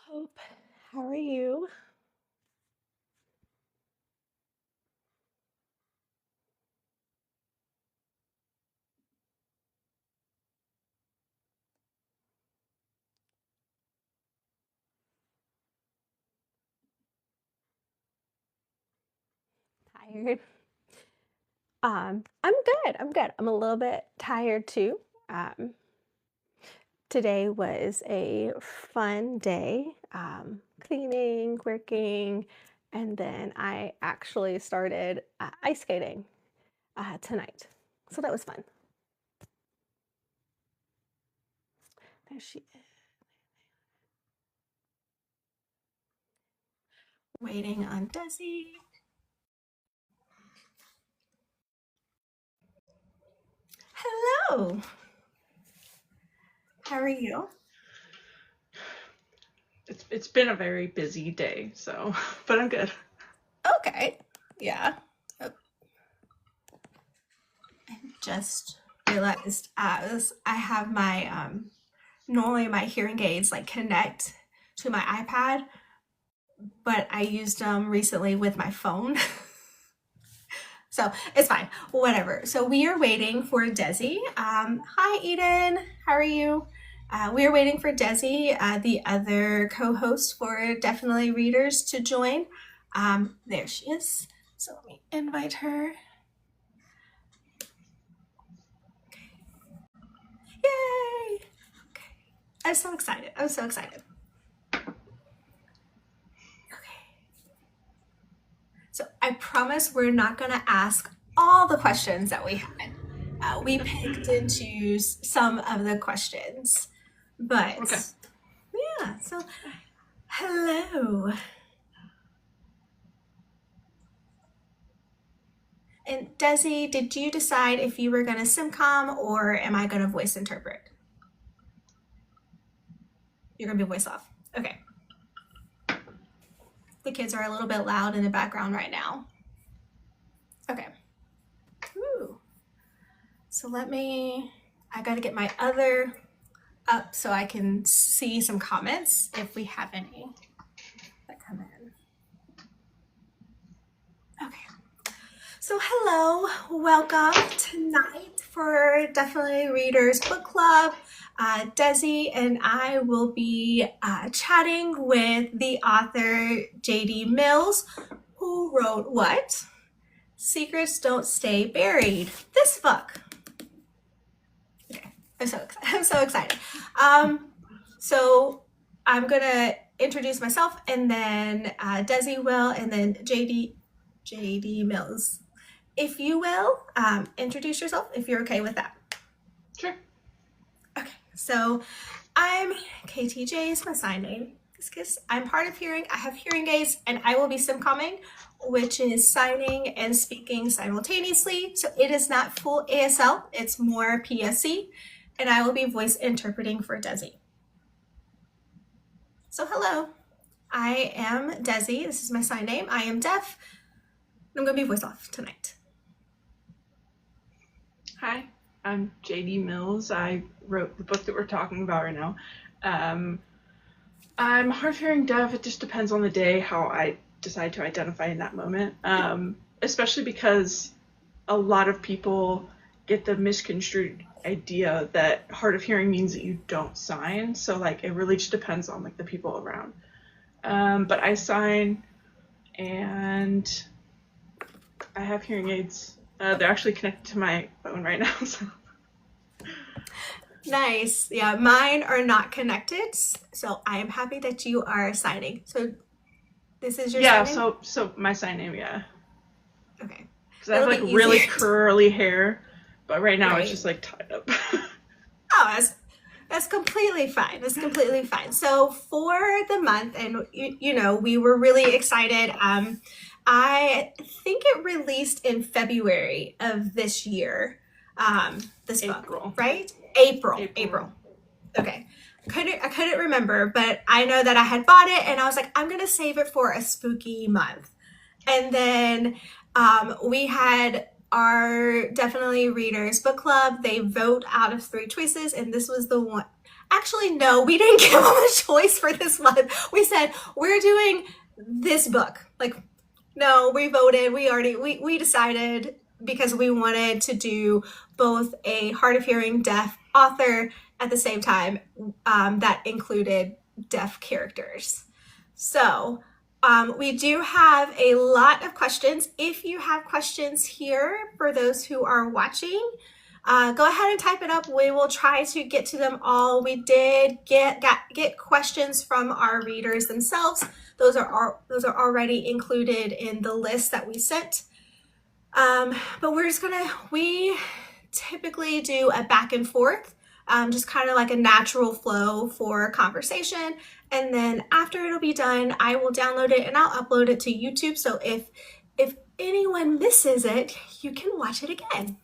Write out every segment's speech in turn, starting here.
Hope. How are you? Tired. I'm good. I'm good. I'm a little bit tired too. Um, Today was a fun day. Cleaning, working, and then I actually started ice skating tonight. So that was fun. There she is. Waiting on Desi. Hello. How are you? It's been a very busy day, so but I'm good. Okay. Yeah. Oh, I just realized as I have my normally my hearing aids like connect to my iPad, but I used them recently with my phone. So it's fine, whatever. So we are waiting for Desi. Hi, Eden. How are you? We are waiting for Desi, the other co-host for Definitely Readers, to join. There she is. So let me invite her. Yay! Okay. I'm so excited. I'm so excited. Okay. So I promise we're not going to ask all the questions that we had. We picked and choose some of the questions. But Okay. yeah, so hello. And Desi, did you decide if you were going to simcom or am I going to voice interpret? You're going to be voice off. Okay. The kids are a little bit loud in the background right now. Okay. Ooh. So I got to get my other up so I can see some comments if we have any that come in. Okay. So hello, welcome tonight for Definitely Readers Book Club. Desi and I will be chatting with the author J.D. Mills, who wrote what? Secrets Don't Stay Buried. This book. Okay, I'm so excited. So I'm gonna introduce myself, and then Desi will, and then JD Mills. If you will, introduce yourself if you're okay with that. Sure. Okay, so I'm KTJ is my sign name. Because I'm hard of hearing, I have hearing aids, and I will be simcomming, which is signing and speaking simultaneously. So it is not full ASL, it's more PSC, and I will be voice interpreting for Desi. So hello, I am Desi. This is my sign name. I am deaf. I'm going to be voice off tonight. Hi, I'm J.D. Mills. I wrote the book that we're talking about right now. I'm hard of hearing deaf. It just depends on the day how I decide to identify in that moment. Especially because a lot of people get the misconstrued idea that hard of hearing means that you don't sign. So like it really just depends on like the people around. But I sign, and I have hearing aids. They're actually connected to my phone right now. So. Nice. Yeah, mine are not connected, so I am happy that you are signing. So this is your Yeah, sign name? so my sign name, yeah. Okay. Because I have That'll like be really easier. curly hair, but right now it's Right. just like tied up. Oh, that's completely fine. That's completely fine. So for the month, and we were really excited. I think it released in February of this year. This April. book, right? April. April. Okay. I couldn't remember, but I know that I had bought it and I was like, I'm gonna save it for a spooky month. And then we had our Definitely Readers book club, they vote out of 3 choices, and this was the one. Actually, no, we didn't give them a choice for this one. We said, we're doing this book. Like, no, we voted. We decided because we wanted to do both a hard of hearing deaf author at the same time that included deaf characters. So we do have a lot of questions. If you have questions here for those who are watching, go ahead and type it up. We will try to get to them all. We did get questions from our readers themselves. Those are already included in the list that we sent. But we typically do a back and forth, just kind of like a natural flow for conversation. And then after it'll be done, I will download it and I'll upload it to YouTube. So if anyone misses it, you can watch it again.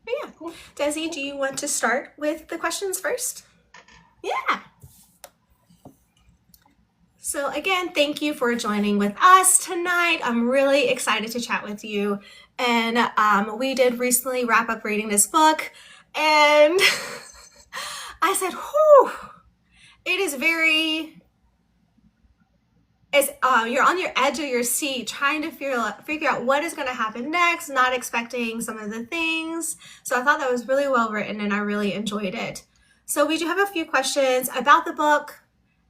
But yeah, Desi, do you want to start with the questions first? Yeah. So again, thank you for joining with us tonight. I'm really excited to chat with you. And we did recently wrap up reading this book, and I said, whew, it is you're on your edge of your seat trying to figure out what is going to happen next, not expecting some of the things. So I thought that was really well written and I really enjoyed it. So we do have a few questions about the book,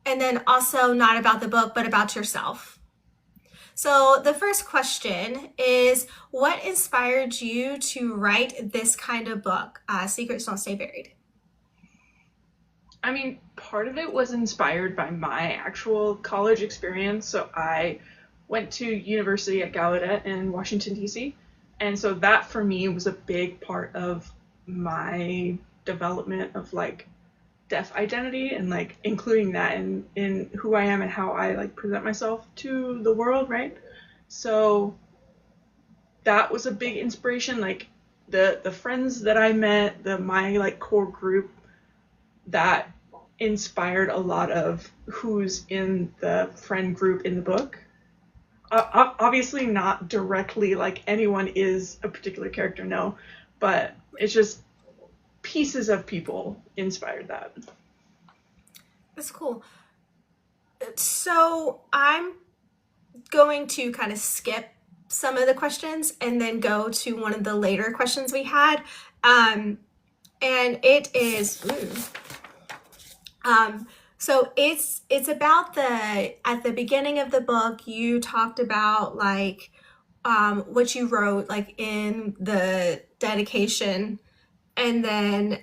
and then also not about the book, but about yourself. So the first question is, what inspired you to write this kind of book, Secrets Don't Stay Buried? I mean, part of it was inspired by my actual college experience. So I went to university at Gallaudet in Washington, D.C. And so that for me was a big part of my development of like deaf identity, and like including that in who I am and how I like present myself to the world, right? So that was a big inspiration. Like the friends that I met, my like core group, that inspired a lot of who's in the friend group in the book. Obviously not directly like anyone is a particular character, no, but it's just pieces of people inspired that. That's cool. So I'm going to kind of skip some of the questions and then go to one of the later questions we had. And it is, so it's about at the beginning of the book, you talked about like what you wrote like in the dedication, and then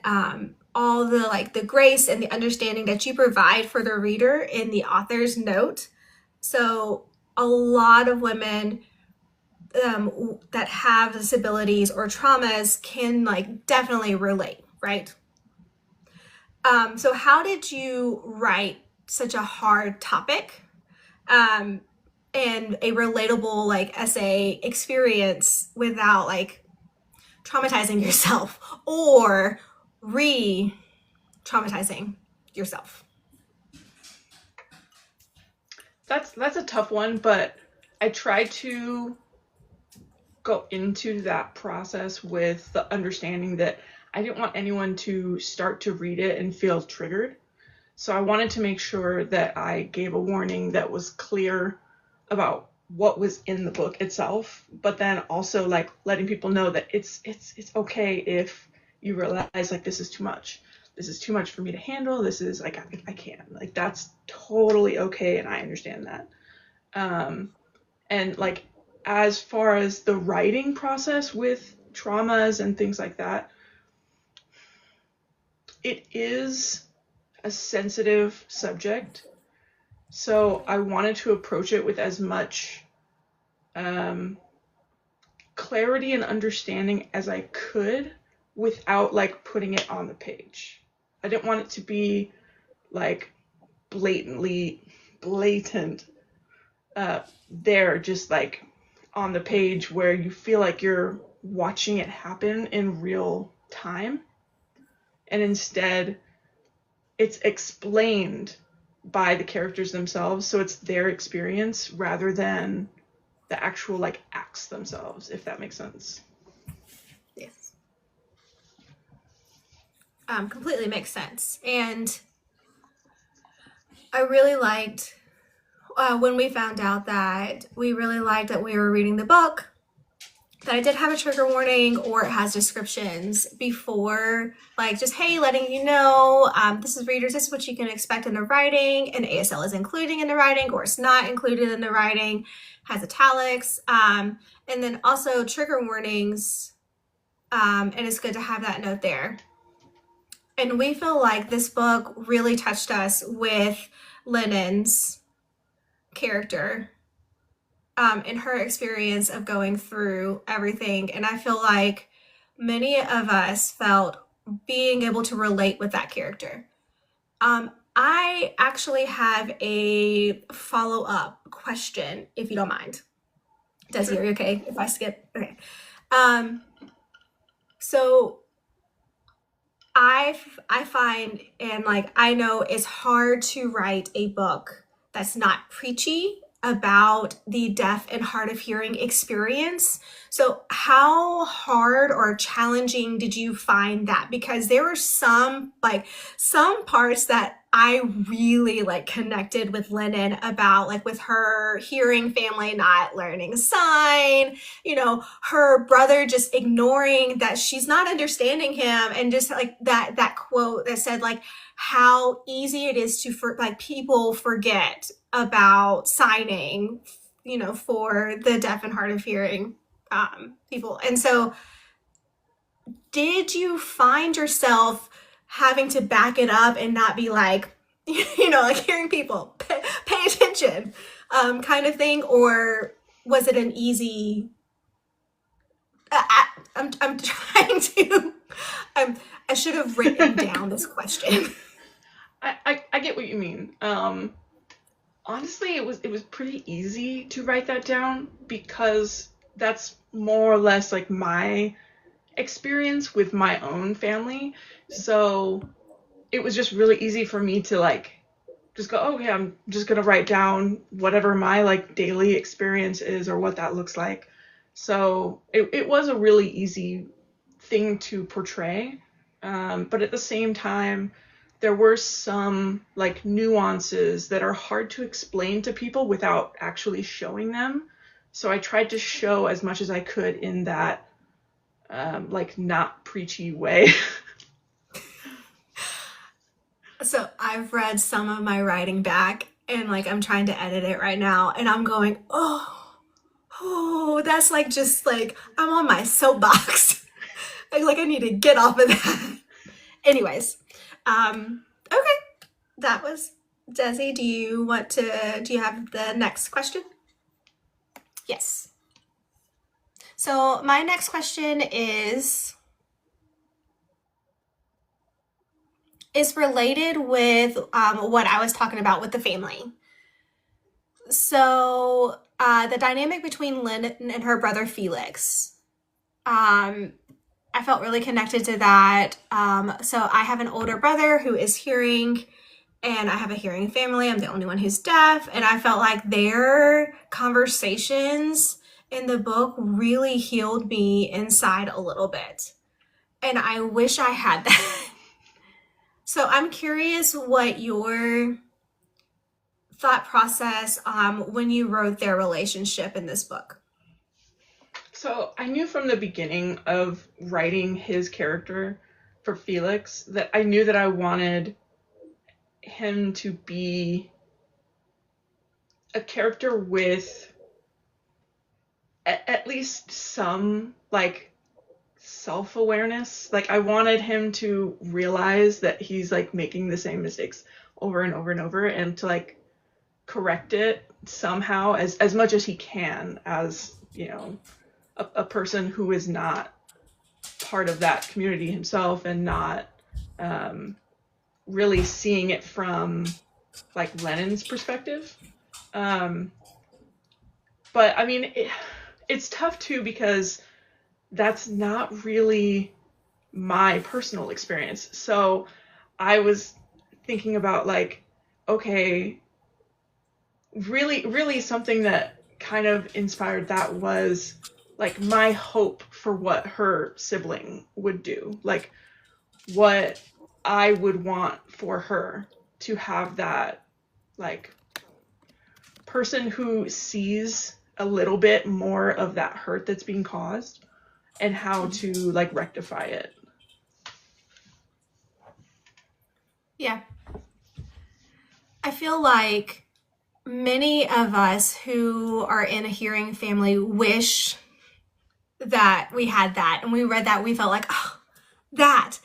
all the like the grace and the understanding that you provide for the reader in the author's note. So a lot of women that have disabilities or traumas can like definitely relate, right? So how did you write such a hard topic and a relatable like essay experience without like traumatizing yourself or re-traumatizing yourself? That's a tough one, but I try to go into that process with the understanding that I didn't want anyone to start to read it and feel triggered. So I wanted to make sure that I gave a warning that was clear about what was in the book itself, but then also like letting people know that it's okay if you realize like this is too much. This is too much for me to handle. This is like I can't. Like that's totally okay, and I understand that. And like as far as the writing process with traumas and things like that, it is a sensitive subject. So I wanted to approach it with as much clarity and understanding as I could without like putting it on the page. I didn't want it to be like blatant there, just like on the page where you feel like you're watching it happen in real time. And instead, it's explained by the characters themselves, so it's their experience rather than the actual like acts themselves, if that makes sense. completely makes sense. And I really liked when we found out that we really liked that we were reading the book, that I did have a trigger warning or it has descriptions before, like just, hey, letting you know, this is readers, this is what you can expect in the writing, and ASL is including in the writing or it's not included in the writing, has italics, and then also trigger warnings, and it's good to have that note there. And we feel like this book really touched us with Lennon's character, in her experience of going through everything. And I feel like many of us felt being able to relate with that character. I actually have a follow up question, if you don't mind. Desi, Sure. are you okay if I skip? Okay. Um, so I find, and like I know it's hard to write a book that's not preachy about the deaf and hard of hearing experience. So how hard or challenging did you find that? Because there were some parts that I really like connected with Lennon about, like with her hearing family not learning sign, her brother just ignoring that she's not understanding him, and just like that quote that said like how easy it is to like people forget about signing, for the deaf and hard of hearing people. And so did you find yourself having to back it up and not be like, like hearing people pay attention, kind of thing, or was it an easy I'm trying to. I should have written down this question. I get what you mean. Honestly, it was pretty easy to write that down because that's more or less like my experience with my own family. So it was just really easy for me to like just go, okay, I'm just gonna write down whatever my like daily experience is or what that looks like. So it was a really easy thing to portray. But at the same time, there were some like nuances that are hard to explain to people without actually showing them. So I tried to show as much as I could in that like not preachy way. So I've read some of my writing back, and like I'm trying to edit it right now, and I'm going, oh, that's like just like I'm on my soapbox. Like I need to get off of that. Anyways, okay, that was Desi. Do you have the next question? Yes. So my next question is related with what I was talking about with the family. So the dynamic between Lynn and her brother Felix. I felt really connected to that. So I have an older brother who is hearing, and I have a hearing family. I'm the only one who's deaf, and I felt like their conversations in the book really healed me inside a little bit. And I wish I had that. So I'm curious what your thought process when you wrote their relationship in this book. So I knew from the beginning of writing his character for Felix that I knew that I wanted him to be a character with at least some like self-awareness. Like I wanted him to realize that he's like making the same mistakes over and over and over, and to like correct it somehow as much as he can, as a person who is not part of that community himself, and not really seeing it from like Lennon's perspective. Um, but I mean, it's tough too because that's not really my personal experience. So I was thinking about like, okay, really something that kind of inspired that was like my hope for what her sibling would do. Like what I would want for her to have that, like, person who sees a little bit more of that hurt that's being caused and how to like rectify it. Yeah. I feel like many of us who are in a hearing family wish that we had that, and we read that, we felt like, oh, that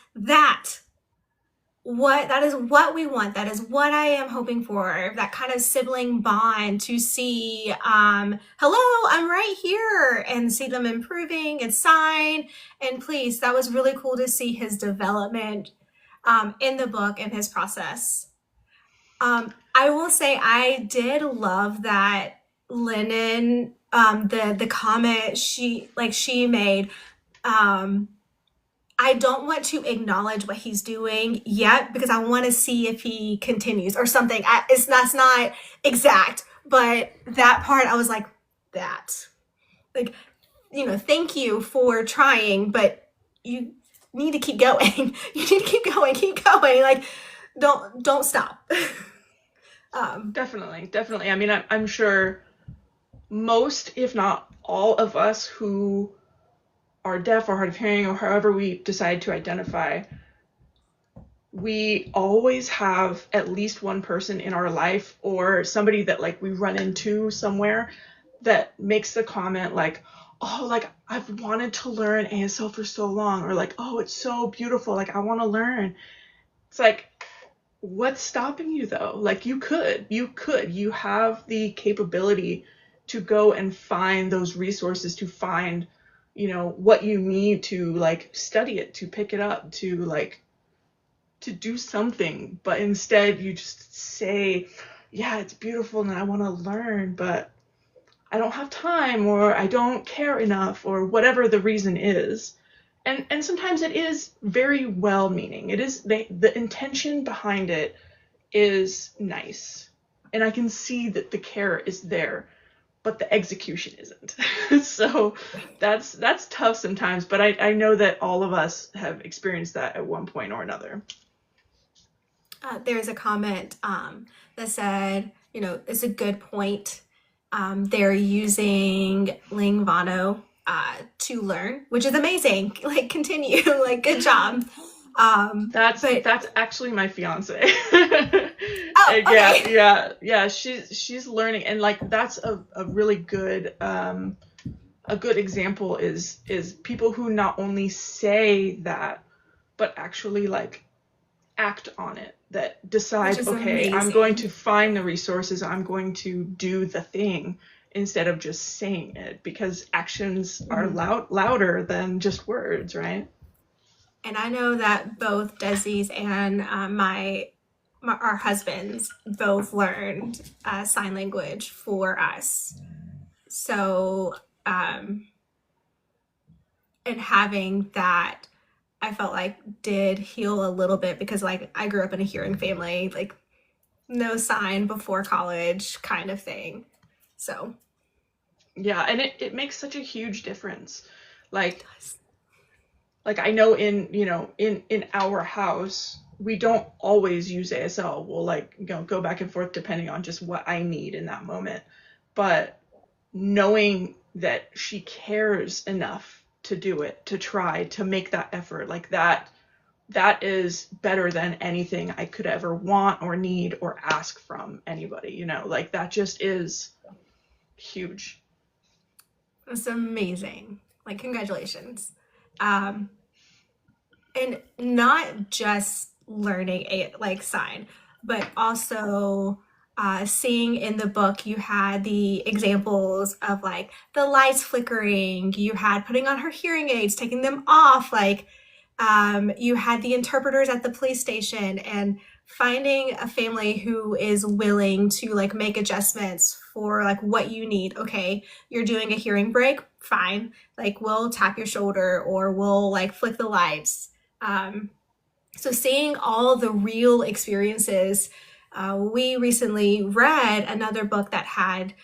what that is what we want, that is what I am hoping for, that kind of sibling bond to see, hello, I'm right here, and see them improving and sign. And please, that was really cool to see his development in the book and his process. I will say I did love that Lennon, the comment she made. Um, I don't want to acknowledge what he's doing yet because I want to see if he continues or something. That's not exact, but that part I was like, that, like, thank you for trying, but you need to keep going. You need to keep going. Like, don't stop. Definitely, definitely. I mean, I'm sure most, if not all of us who are deaf or hard of hearing or however we decide to identify, we always have at least one person in our life or somebody that like we run into somewhere that makes the comment like, oh, like I've wanted to learn ASL for so long, or like, oh, it's so beautiful, like I want to learn. It's like, what's stopping you though? Like you have the capability to go and find those resources, to find, what you need to like study it, to pick it up, to like to do something. But instead you just say, yeah, it's beautiful and I want to learn, but I don't have time, or I don't care enough, or whatever the reason is. And sometimes it is very well meaning. It is the intention behind it is nice. And I can see that the care is there, but the execution isn't. So that's tough sometimes, but I know that all of us have experienced that at one point or another. There's a comment that said, it's a good point. They're using Lingvano to learn, which is amazing. Like, continue, like, good job. That's actually my fiance. Oh, Yeah, okay. yeah. She's learning, and like that's a really good a good example is people who not only say that but actually like act on it, that Which decide, is okay, I'm going amazing. to find the resources, I'm going to do the thing instead of just saying it, because actions are Mhm. louder than just words, right? And I know that both Desi's and our husbands both learned sign language for us. So, um, and having that, I felt like did heal a little bit because, like, I grew up in a hearing family, like, no sign before college kind of thing. So, Yeah, and it makes such a huge difference. Like does. like I know in, in our house, we don't always use ASL. We'll like, go back and forth depending on just what I need in that moment. But knowing that she cares enough to do it, to try to make that effort, like that is better than anything I could ever want or need or ask from anybody, like that just is huge. It's amazing. Like, congratulations. Um, and not just learning a like sign, but also seeing in the book you had the examples of like the lights flickering, you had putting on her hearing aids, taking them off, like, you had the interpreters at the police station, and finding a family who is willing to like make adjustments for like what you need. Okay, you're doing a hearing break, fine, like we'll tap your shoulder or we'll like flick the lights. um, so seeing all the real experiences, we recently read another book that had,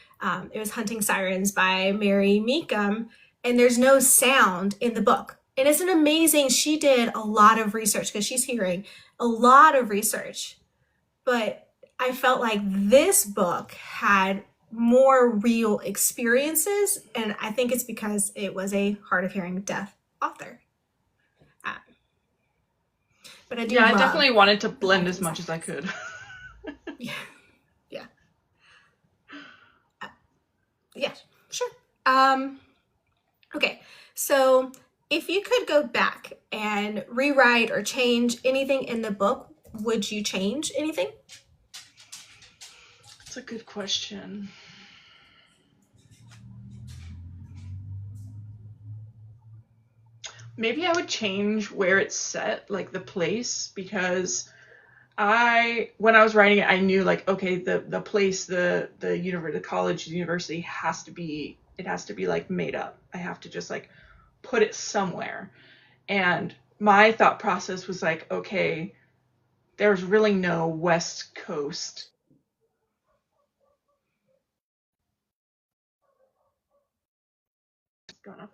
it was Hunting Sirens by Mary Meekum, and there's no sound in the book. And it's an amazing, she did a lot of research because she's hearing a lot of research. But I felt like this book had more real experiences, and I think it's because it was a hard of hearing deaf author. Uh, but I do Yeah, I love definitely wanted to the blend fact as that much as I could. yeah, yeah, uh, yeah, sure. Um, okay, so if you could go back and rewrite or change anything in the book, would you change anything? That's a good question. Maybe I would change where it's set, like the place, because when I was writing it, I knew like, okay, the place, the university, the college, the university it has to be like made up. I have to just like put it somewhere. And my thought process was like, okay, there's really no West Coast going off.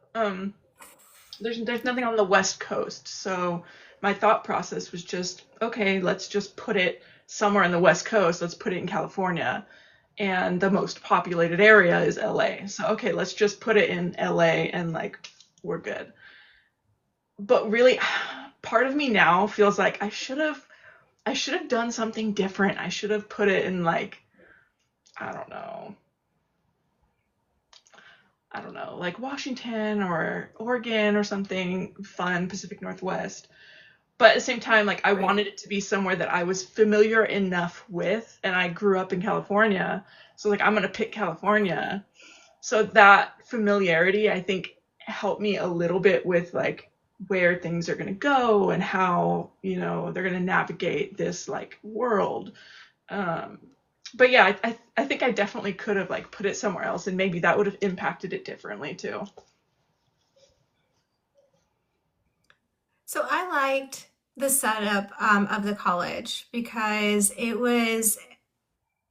There's nothing on the West Coast. So my thought process was just, okay, let's just put it somewhere in the West Coast. Let's put it in California. And the most populated area is LA. So okay, let's just put it in LA and like we're good. But really part of me now feels like I should have done something different. I should have put it in like I don't know. I don't know, like Washington or Oregon or something fun, Pacific Northwest. But at the same time, like I Right. wanted it to be somewhere that I was familiar enough with, and I grew up in California, so like I'm gonna pick California. So that familiarity, I think, helped me a little bit with like where things are gonna go and how they're gonna navigate this like world. Um, but yeah, I think I definitely could have like put it somewhere else, and maybe that would have impacted it differently too. So I liked the setup of the college because it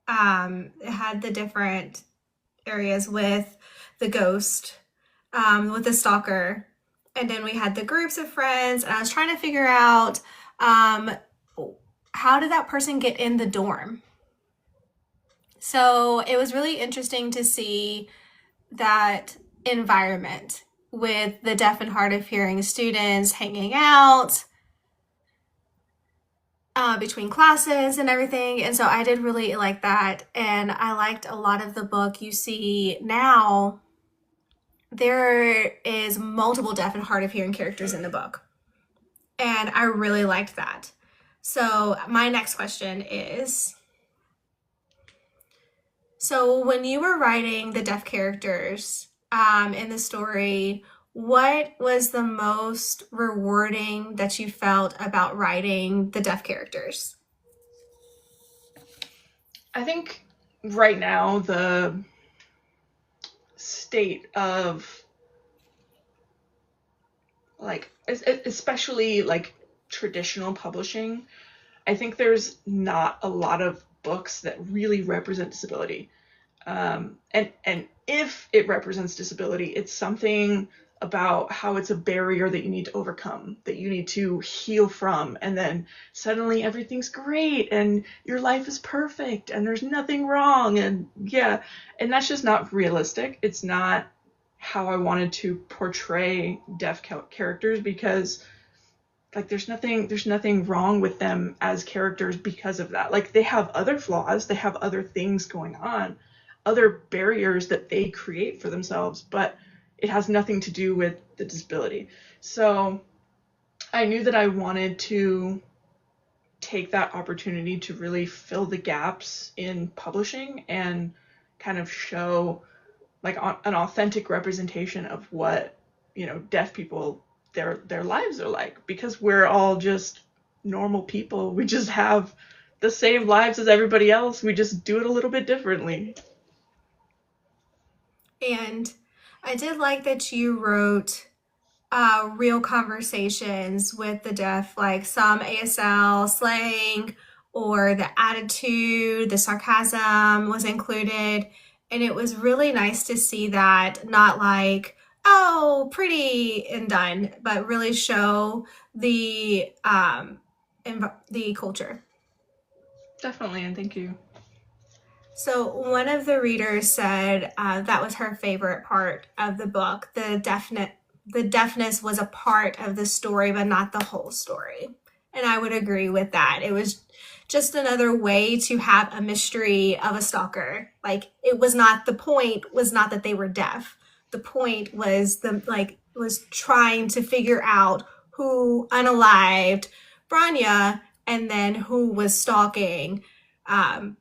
had the different areas with the ghost, with the stalker, and then we had the groups of friends. And I was trying to figure out um, how did that person get in the dorm. So it was really interesting to see that environment with the deaf and hard of hearing students hanging out between classes and everything. And so I did really like that. And I liked a lot of the book. You see now there is multiple deaf and hard of hearing characters in the book. And I really liked that. So my next question is, so when you were writing the deaf characters in the story, what was the most rewarding that you felt about writing the deaf characters? I think right now the state of like especially like traditional publishing, I think there's not a lot of books that really represent disability. And if it represents disability, it's something about how it's a barrier that you need to overcome, that you need to heal from, and then suddenly everything's great and your life is perfect and there's nothing wrong. And yeah, and that's just not realistic. It's not how I wanted to portray deaf characters, because like there's nothing wrong with them as characters because of that. Like they have other flaws, they have other things going on, other barriers that they create for themselves, but it has nothing to do with the disability. So I knew that I wanted to take that opportunity to really fill the gaps in publishing and kind of show like an authentic representation of what deaf people, their lives are like, because we're all just normal people. We just have the same lives as everybody else, we just do it a little bit differently. And I did like that you wrote real conversations with the deaf, like some ASL slang or the attitude, the sarcasm was included. And it was really nice to see that, not like Oh, pretty and done, but really show the culture. Definitely, and thank you. So one of the readers said that was her favorite part of the book. The deafness was a part of the story, but not the whole story. And I would agree with that. It was just another way to have a mystery of a stalker. Like it was not, the point was not that they were deaf. The point was was trying to figure out who unalived Branya and then who was stalking um,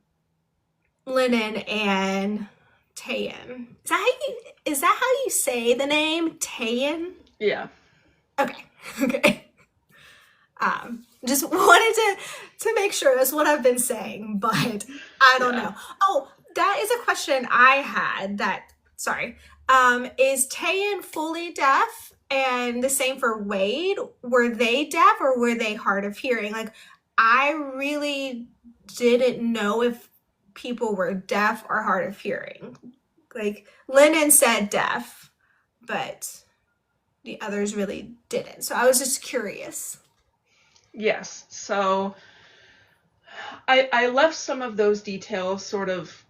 Lennon and Tayan. Is that how you say the name Tayan? Yeah. Okay. Okay. Just wanted to make sure that's what I've been saying, but I don't Yeah. know. Oh, that is a question I had. Sorry. Is Tayan fully deaf? And the same for Wade. Were they deaf or were they hard of hearing? Like, I really didn't know if people were deaf or hard of hearing. Like, Lennon said deaf, but the others really didn't. So I was just curious. Yes. So I left some of those details sort of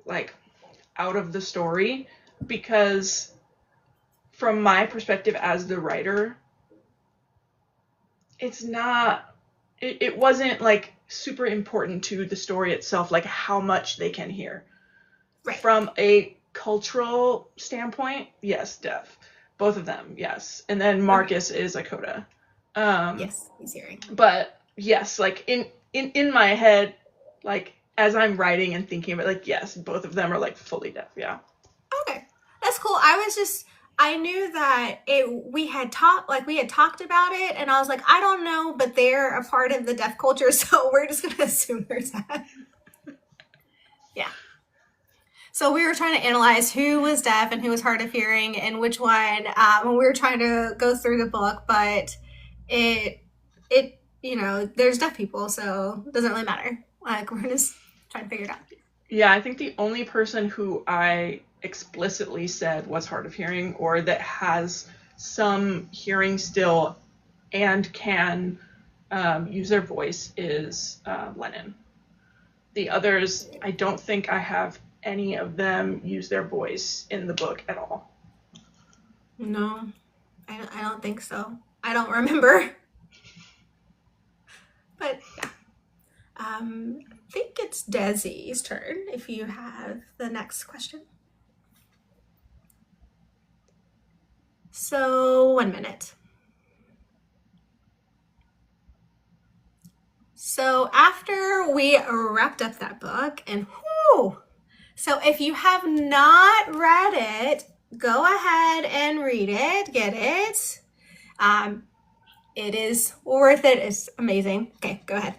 like out of the story because from my perspective as the writer, it's not it wasn't like super important to the story itself, like how much they can hear. Right. From a cultural standpoint, yes, deaf. Both of them, yes. And then Okay. Marcus is a coda. Um, Yes, he's hearing. but yes, like in my head, like as I'm writing and thinking about, like, yes, both of them are like fully deaf. Yeah. Okay. That's cool. I knew that we had talked about it and I was like, I don't know, but they're a part of the deaf culture, so we're just gonna assume there's that. Yeah. So we were trying to analyze who was deaf and who was hard of hearing and which one when we were trying to go through the book, but it there's deaf people, so it doesn't really matter. Like we're just trying to figure it out. Yeah, I think the only person who I explicitly said was hard of hearing or that has some hearing still and can use their voice is Lennon. The others, I don't think I have any of them use their voice in the book at all. No, I don't think so. I don't remember. But yeah. I think it's Desi's turn if you have the next question. So 1 minute. So after we wrapped up that book, and whew, so if you have not read it, go ahead and read it, get it. It is worth it. It's amazing. Okay, go ahead.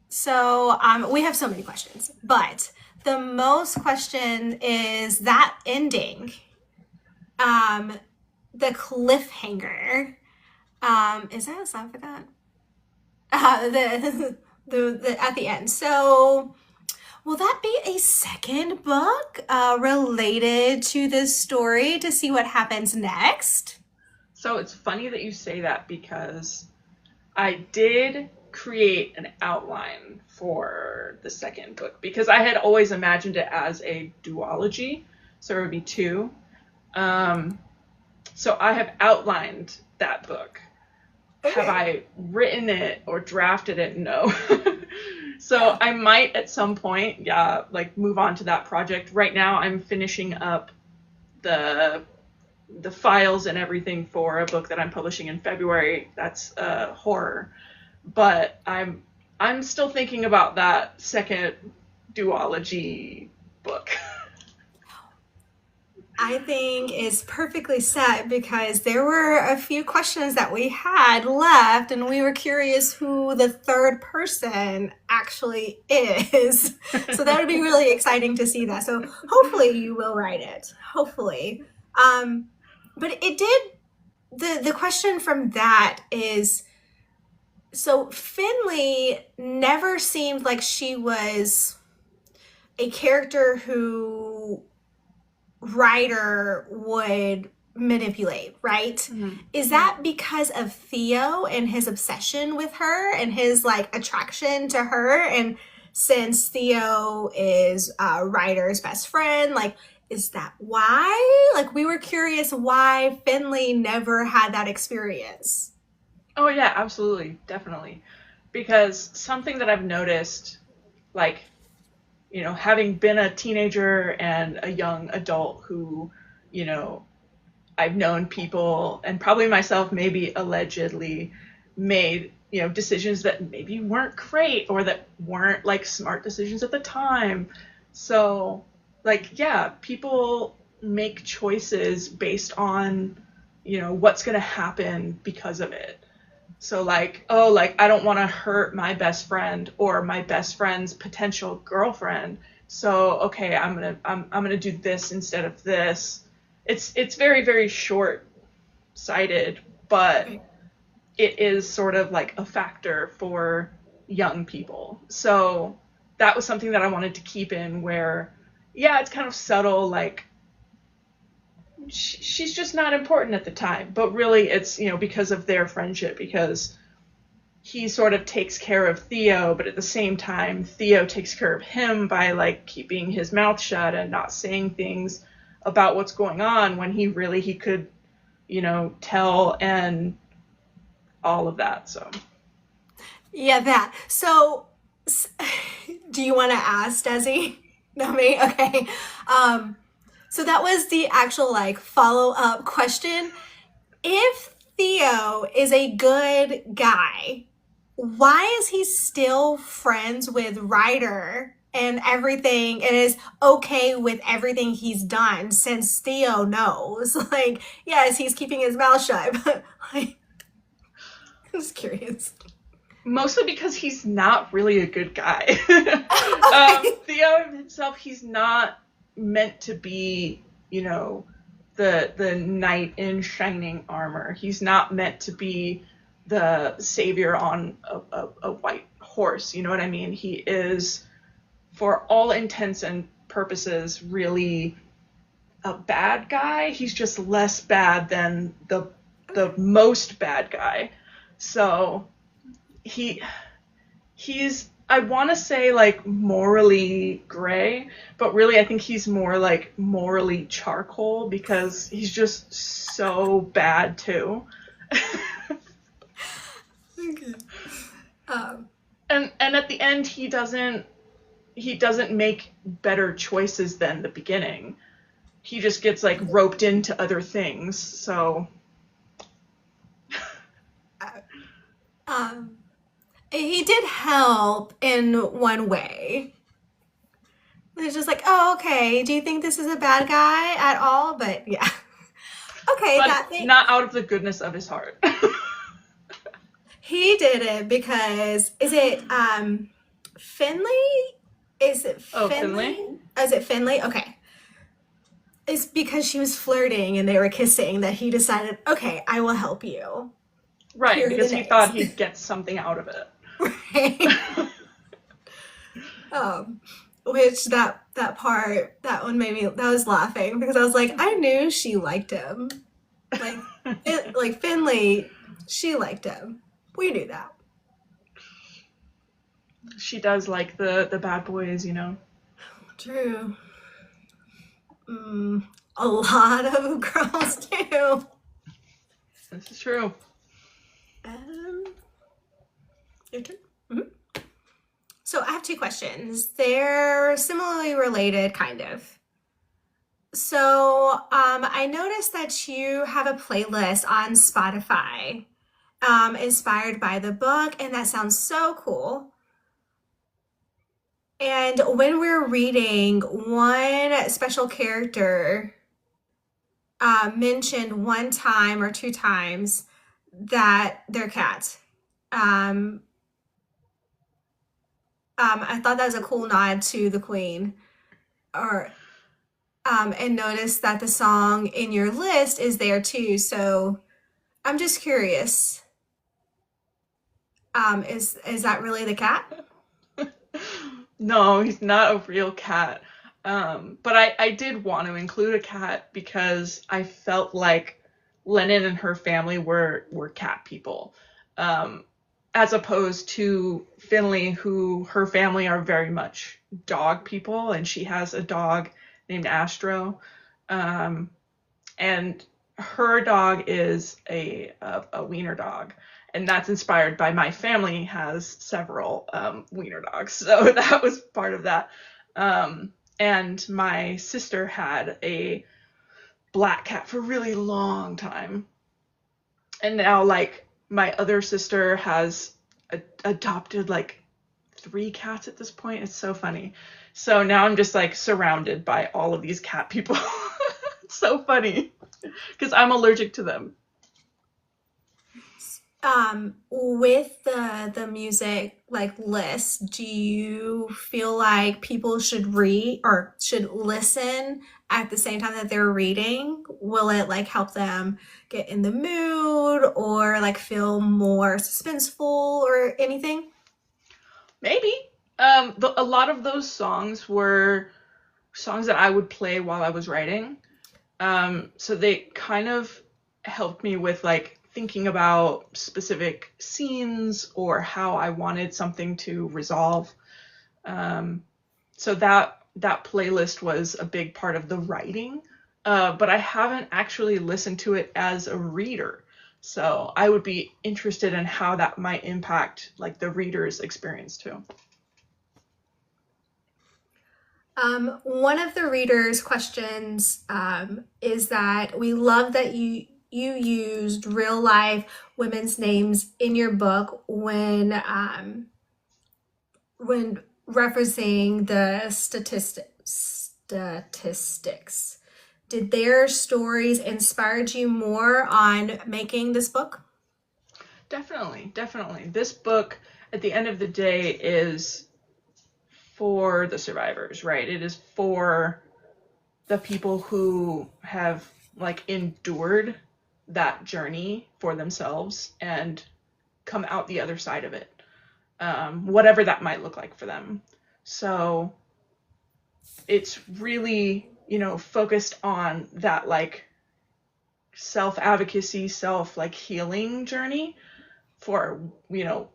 So we have so many questions, but the most question is that ending, the cliffhanger. Is that a song for that? The at the end. So will that be a second book related to this story to see what happens next? So it's funny that you say that because I did create an outline for the second book because I had always imagined it as a duology, so it would be two. Um, so I have outlined that book. Have Okay. I written it or drafted it? No. So I might at some point, yeah, like move on to that project. Right now I'm finishing up the files and everything for a book that I'm publishing in February. That's horror. But I'm still thinking about that second duology book. I think is perfectly set because there were a few questions that we had left, and we were curious who the third person actually is. So that would be really exciting to see that. So hopefully you will write it. Hopefully. But it did. The question from that is, so Finley never seemed like she was a character who Ryder would manipulate, right? Mhm. Is that because of Theo and his obsession with her and his like attraction to her? And since Theo is Ryder's best friend, like, is that why? Like, we were curious why Finley never had that experience. Oh yeah, absolutely, definitely. Because something that I've noticed, like, having been a teenager and a young adult who, you know, I've known people and probably myself maybe allegedly made, decisions that maybe weren't great or that weren't like smart decisions at the time. So, like, yeah, people make choices based on, what's going to happen because of it. So like, oh, like I don't want to hurt my best friend or my best friend's potential girlfriend. So okay, I'm gonna do this instead of this. It's very very short sighted, but Right. it is sort of like a factor for young people. So that was something that I wanted to keep in where, yeah, it's kind of subtle, like she's just not important at the time, but really it's because of their friendship because he sort of takes care of Theo, but at the same time, Theo takes care of him by like keeping his mouth shut and not saying things about what's going on when he could, tell and all of that. So Yeah, that. So, do you want to ask Desi? No, me? Okay. Um, so that was the actual like follow up question. If Theo is a good guy, why is he still friends with Ryder and everything and is okay with everything he's done since Theo knows? Like, yes, he's keeping his mouth shut, but like, I'm just curious. mostly because he's not really a good guy. Okay. Theo himself, he's not meant to be, the knight in shining armor. He's not meant to be the savior on a white horse. You know what I mean? He is, for all intents and purposes, really a bad guy. He's just less bad than the most bad guy. So he he's, I want to say like morally gray, but really I think he's more like morally charcoal because he's just so bad too. Okay. Um, And at the end he doesn't make better choices than the beginning. He just gets like roped into other things. So uh, um, he did help in one way. It's just like, oh, okay. Do you think this is a bad guy at all? But yeah. Okay, but that thing. not out of the goodness of his heart. He did it because is it Finley? Is it Oh, Finley? Finley? Is it Finley? Okay. It's because she was flirting and they were kissing that he decided, okay, I will help you. Right, Here are the because he thought names. he'd get something out of it. Right. Um, which that part that one made me that was laughing because I was like, I knew she liked him. Like like Finley, she liked him. We knew that. She does like the bad boys. True. Mm, a lot of girls do. This is true. Um, your turn. Mhm. So I have two questions. They're similarly related, kind of. So I noticed that you have a playlist on Spotify inspired by the book, and that sounds so cool. And when we're reading, one special character mentioned one time or two times that they're cats. Um, I thought that was a cool nod to the Queen, or and notice that the song in your list is there too. So I'm just curious. Is that really the cat? No, he's not a real cat. But I did want to include a cat because I felt like Lennon and her family were cat people. Um, as opposed to Finley, who her family are very much dog people, and she has a dog named Astro. Um, and her dog is a wiener dog, and that's inspired by my family has several wiener dogs, so that was part of that. And my sister had a black cat for a really long time, and now like my other sister has adopted like 3 cats at this point. It's so funny. So now I'm just like surrounded by all of these cat people. It's so funny because I'm allergic to them. With the music like list, do you feel like people should read or should listen at the same time that they're reading? Will it like help them get in the mood or like feel more suspenseful or anything? Maybe. A lot of those songs were songs that I would play while I was writing. So they kind of helped me with like thinking about specific scenes or how I wanted something to resolve. Um, so that playlist was a big part of the writing. But I haven't actually listened to it as a reader. So I would be interested in how that might impact like the reader's experience too. One of the readers' questions is that we love that you used real life women's names in your book when referencing the statistics. Did their stories inspired you more on making this book? Definitely, definitely. This book, at the end of the day, is for the survivors, right? It is for the people who have like endured that journey for themselves and come out the other side of it, whatever that might look like for them. So it's really, focused on that like self advocacy, self like healing journey for,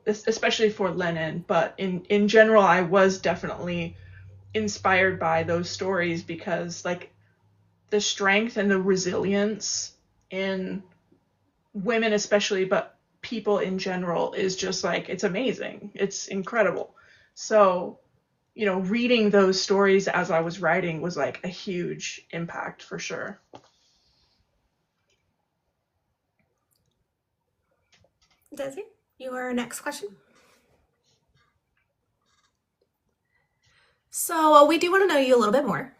especially for Lennon, but in general I was definitely inspired by those stories because like the strength and the resilience in women especially, but people in general is just like it's amazing. It's incredible. So, reading those stories as I was writing was like a huge impact for sure. Desi, your next question. So we do want to know you a little bit more.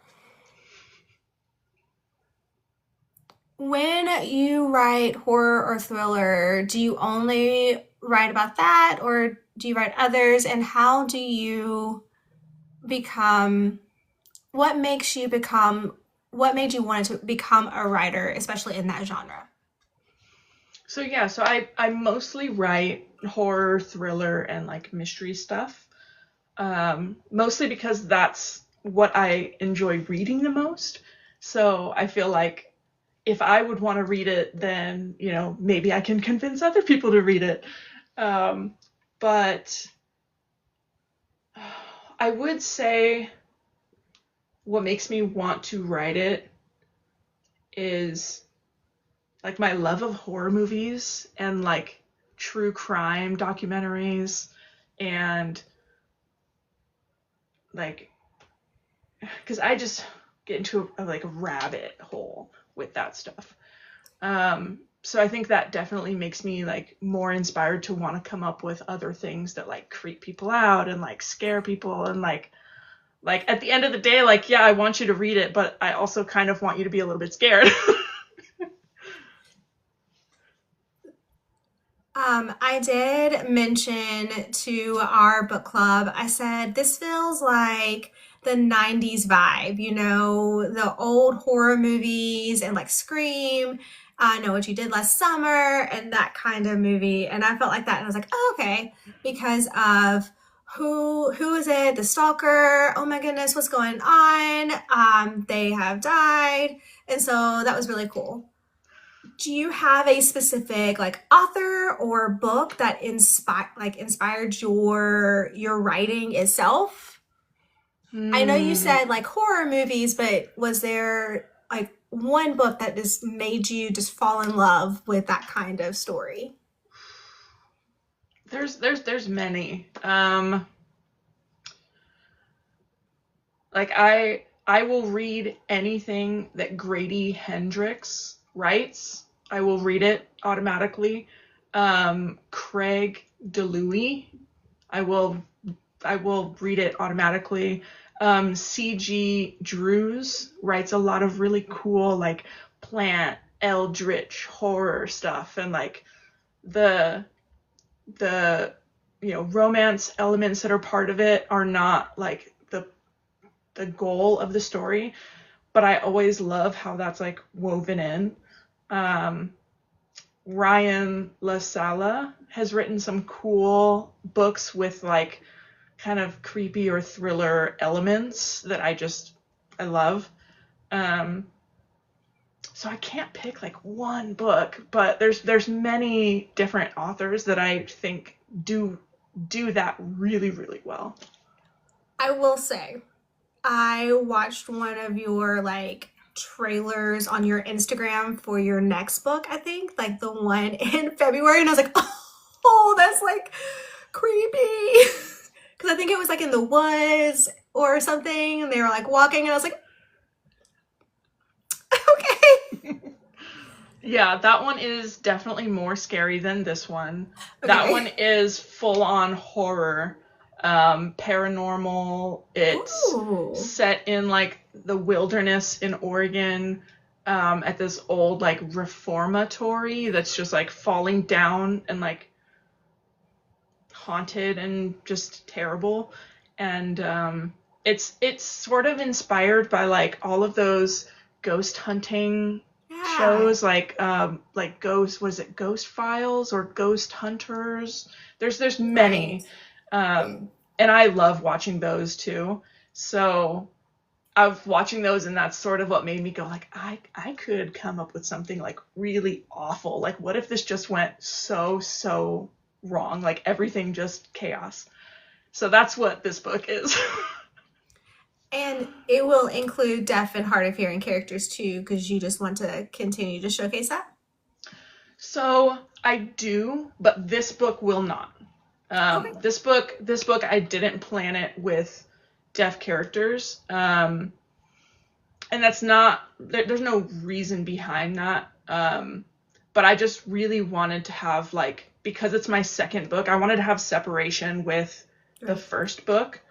When you write horror or thriller, do you only write about that or do you write others? And how do you become, what makes you become, what made you want to become a writer, especially in that genre? So yeah, so I mostly write horror, thriller, and like mystery stuff. Mostly because that's what I enjoy reading the most. So I feel like if I would want to read it, then, maybe I can convince other people to read it. Um, but I would say what makes me want to write it is like my love of horror movies and like true crime documentaries and like because I just get into like a rabbit hole with that stuff. So I think that definitely makes me like more inspired to want to come up with other things that like creep people out and like scare people and like at the end of the day, like yeah, I want you to read it, but I also kind of want you to be a little bit scared. I did mention to our book club, I said, this feels like the 90s vibe, the old horror movies and like Scream, I Know What You Did Last Summer, and that kind of movie. And I felt like that. And I was like, oh, okay, because of who is it? The stalker. Oh my goodness, what's going on? They have died. And so that was really cool. Do you have a specific like author or book that inspired your writing itself? I know you Hmm. said like horror movies, but was there like one book that just made you just fall in love with that kind of story? There's many. Like I will read anything that Grady Hendrix writes. I will read it automatically. Craig DeLuey, I will I will read it automatically. C.G. Drews writes a lot of really cool like plant eldritch horror stuff, and like the the romance elements that are part of it are not like the goal of the story, but I always love how that's like woven in. Um, Ryan LaSala has written some cool books with like kind of creepy or thriller elements that I love. Um, so I can't pick like one book, but there's many different authors that I think do that really really well. I will say, I watched one of your like trailers on your Instagram for your next book, I think, like the one in February, and I was like, oh, that's like creepy. Because I think it was like in the woods or something, and they were like walking, and I was like, okay, Yeah, that one is definitely more scary than this one. That okay. one is full on horror, paranormal. It's Ooh, set in like the wilderness in Oregon, at this old like reformatory that's just like falling down and like haunted and just terrible. And it's sort of inspired by like all of those ghost hunting yeah, shows, like Ghost, was it Ghost Files or Ghost Hunters? There's right. many. Yeah. And I love watching those too. So of watching those, and that's sort of what made me go like I could come up with something like really awful. Like what if this just went so wrong? Like everything just chaos. So that's what this book is. And it will include deaf and hard of hearing characters too, because you just want to continue to showcase that. So I do, but this book will not. Okay. This book, I didn't plan it with deaf characters, and that's not there's no reason behind that. But I just really wanted to have like, because it's my second book, I wanted to have separation with the Right. first book,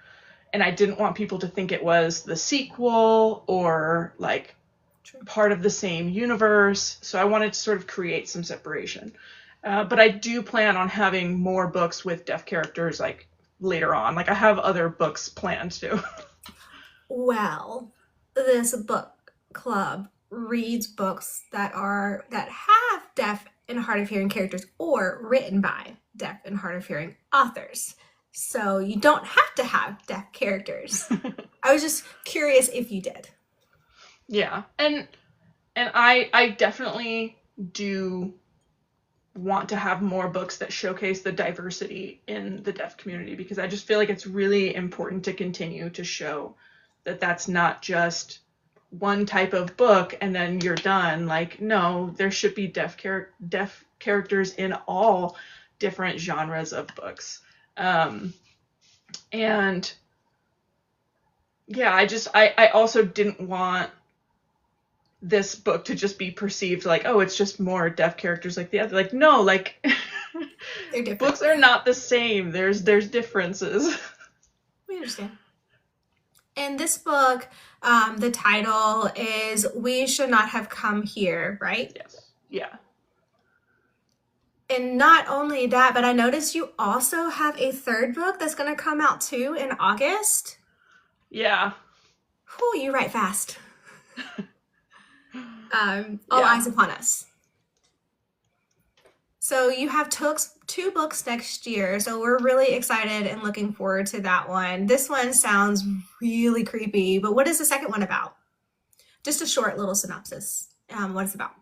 and I didn't want people to think it was the sequel or like True. part of the same universe. So I wanted to sort of create some separation. But I do plan on having more books with deaf characters like later on. Like I have other books planned too. Well, this book club reads books that have deaf and hard of hearing characters or written by deaf and hard of hearing authors. So you don't have to have deaf characters. I was just curious if you did. Yeah, and I definitely do want to have more books that showcase the diversity in the deaf community, because I just feel like it's really important to continue to show that that's not just one type of book and then you're done. Like no, there should be deaf characters in all different genres of books. And yeah, I also didn't want this book to just be perceived like, oh, it's just more deaf characters like the other. Like no, like They're different. books are not the same. There's differences. We understand. In this book, the title is We Should Not Have Come Here, right? Yes. Yeah. And not only that, but I noticed you also have a third book that's going to come out too in August. Yeah. Whew, you write fast. All Yeah. eyes upon us. So you have two books next year. So we're really excited and looking forward to that one. This one sounds really creepy, but what is the second one about? Just a short little synopsis. What it's about.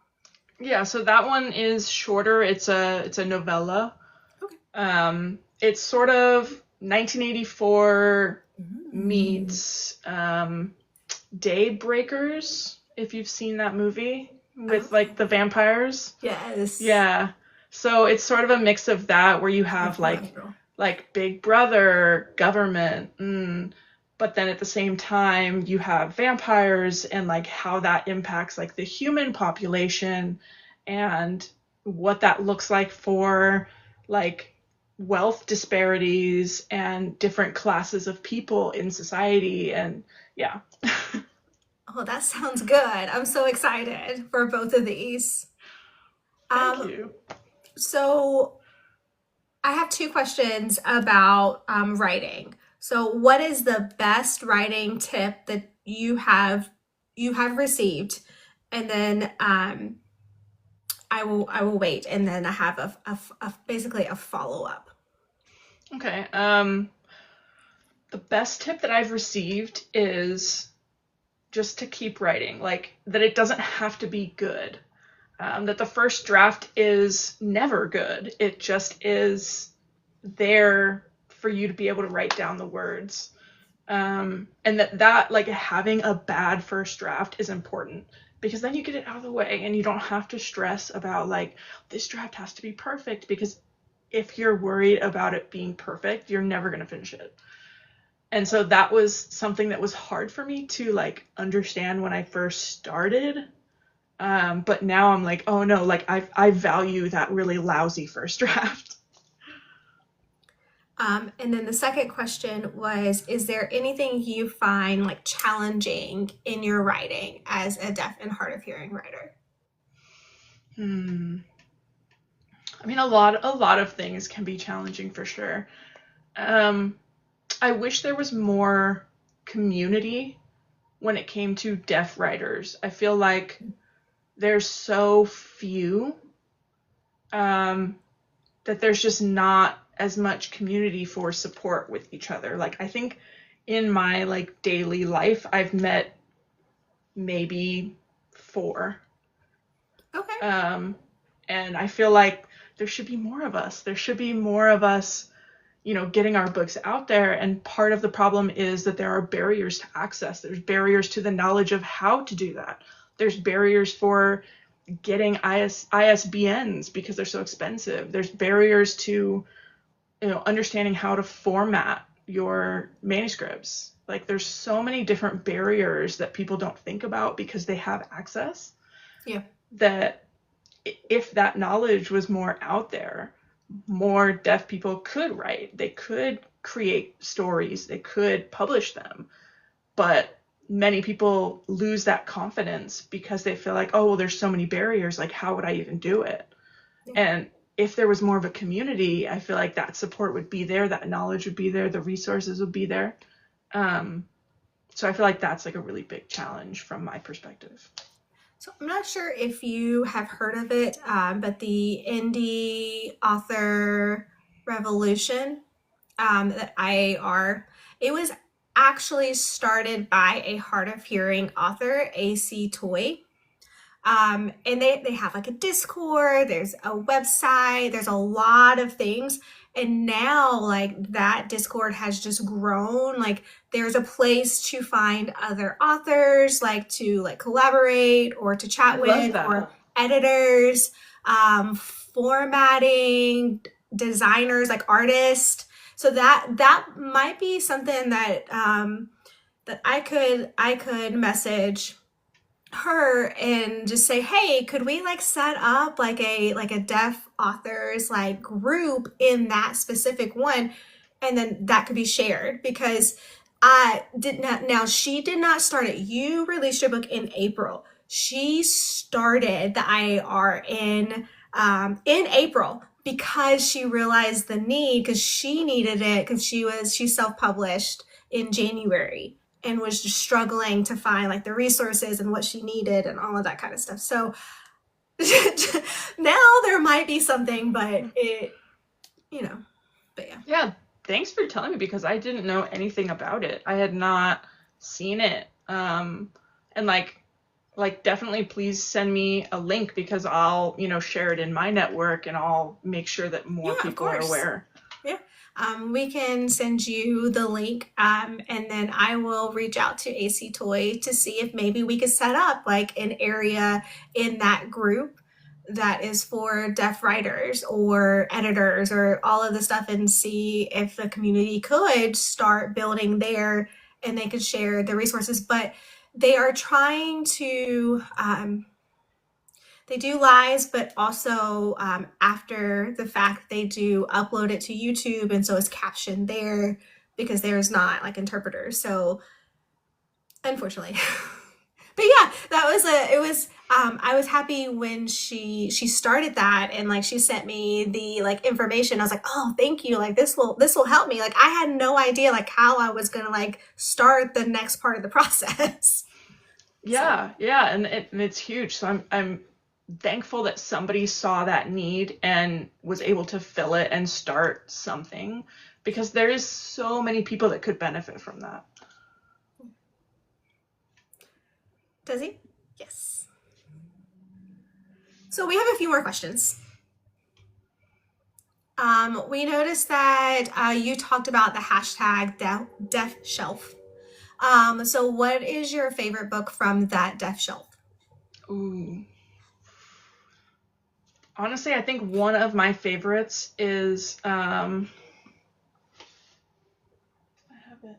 Yeah, so that one is shorter. It's a novella. Okay. It's sort of 1984 Mm. meets Daybreakers, if you've seen that movie with like the Okay. vampires. Yes. Yeah. So it's sort of a mix of that where you have Big Brother. like Big Brother, government, but then at the same time you have vampires and like how that impacts like the human population and what that looks like for like wealth disparities and different classes of people in society and yeah. Oh, that sounds good. I'm so excited for both of these. Thank Um, you. so I have two questions about writing. So, what is the best writing tip that you have received? And then I will wait, and then I have basically a follow up. Okay. The best tip that I've received is just to keep writing, like that it doesn't have to be good. That the first draft is never good. It just is there for you to be able to write down the words. And that like having a bad first draft is important because then you get it out of the way and you don't have to stress about like this draft has to be perfect because if you're worried about it being perfect, you're never going to finish it. And so that was something that was hard for me to like understand when I first started. But now I'm like, oh no, like I value that really lousy first draft. And then the second question was, is there anything you find like challenging in your writing as a deaf and hard of hearing writer? Hmm. I mean, a lot of things can be challenging for sure. Um, I wish there was more community when it came to deaf writers. I feel like there's so few um, that there's just not as much community for support with each other. Like I think in my like daily life, I've met maybe four. Okay. Um, and I feel like there should be more of us. There should be more of us, getting our books out there. And part of the problem is that there are barriers to access. There's barriers to the knowledge of how to do that. There's barriers for getting ISBNs because they're so expensive. There's barriers to, understanding how to format your manuscripts. Like there's so many different barriers that people don't think about because they have access Yeah. that if that knowledge was more out there, more deaf people could write. They could create stories. They could publish them. But many people lose that confidence because they feel like, oh, well, there's so many barriers. Like, how would I even do it? Yeah. And if there was more of a community, I feel like that support would be there, that knowledge would be there, the resources would be there. Um, so I feel like that's like a really big challenge from my perspective. So I'm not sure if you have heard of it, but the indie author revolution, that IAR, it was actually started by a hard of hearing author, AC Toy. And they have like a Discord, there's a website, there's a lot of things. And now like that Discord has just grown. Like there's a place to find other authors, like to like collaborate or to I chat love with, that. or editors, formatting, designers, like artists. So that might be something that I could message her and just say, hey, could we like set up like a deaf authors like group in that specific one, and then that could be shared. Because I did not, now she did not start it. You released your book in April. She started the IAR in April because she realized the need, because she needed it, because she self-published in January and was just struggling to find like the resources and what she needed and all of that kind of stuff. So Now there might be something, but it, you know, but yeah. Yeah, thanks for telling me because I didn't know anything about it. I had not seen it. And like definitely please send me a link because I'll, share it in my network and I'll make sure that more Yeah, of people are course. aware. Yeah. We can send you the link, and then I will reach out to AC Toy to see if maybe we could set up like an area in that group that is for deaf writers or editors or all of the stuff and see if the community could start building there and they could share the resources. But they are trying to they do lives, but also after the fact, they do upload it to YouTube, and so it's captioned there because there's not like interpreters. So unfortunately, but yeah, that was a. It was. I was happy when she started that and like she sent me the like information. I was like, oh, thank you. Like this will help me. Like I had no idea like how I was gonna like start the next part of the process. So Yeah, yeah, and it's huge. So I'm thankful that somebody saw that need and was able to fill it and start something because there is so many people that could benefit from that. does he? Yes. So we have a few more questions. We noticed that you talked about the hashtag deaf shelf. So what is your favorite book from that deaf shelf? Ooh. Honestly, I think one of my favorites is I have it.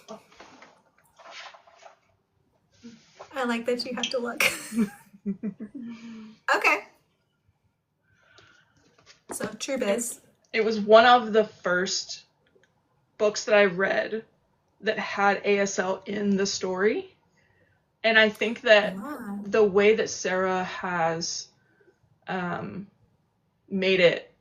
Oh. I like that you have to look. Okay. So True it, Biz. it was one of the first books that I read that had ASL in the story. And I think that Yeah. the way that Sarah has um, made it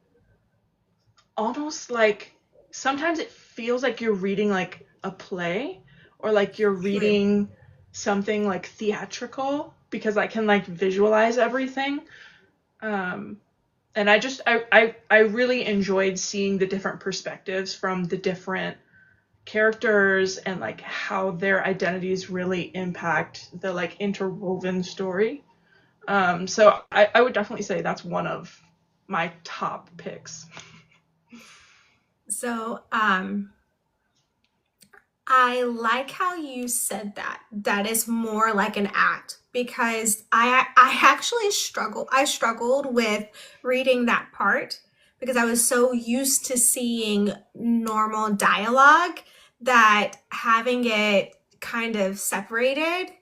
almost like sometimes it feels like you're reading like a play or like you're True. reading something like theatrical because I can like visualize everything. Um, and I really enjoyed seeing the different perspectives from the different characters and like how their identities really impact the like interwoven story. So I would definitely say that's one of my top picks. So I like how you said that. That is more like an act because I actually struggled with reading that part because I was so used to seeing normal dialogue that having it kind of separated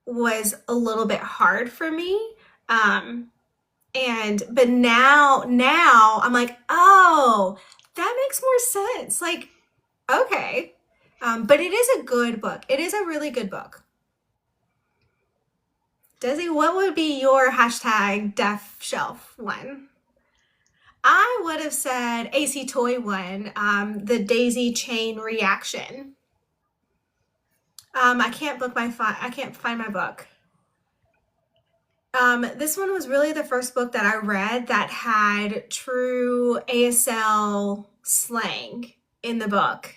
was a little bit hard for me. Um and but now I'm like, "Oh, that makes more sense." Like, okay. But it is a good book. It is a really good book. Desi, what would be your hashtag deaf shelf one? I would have said AC Toy one, the Daisy Chain reaction. I can't find my book. This one was really the first book that I read that had true ASL slang in the book.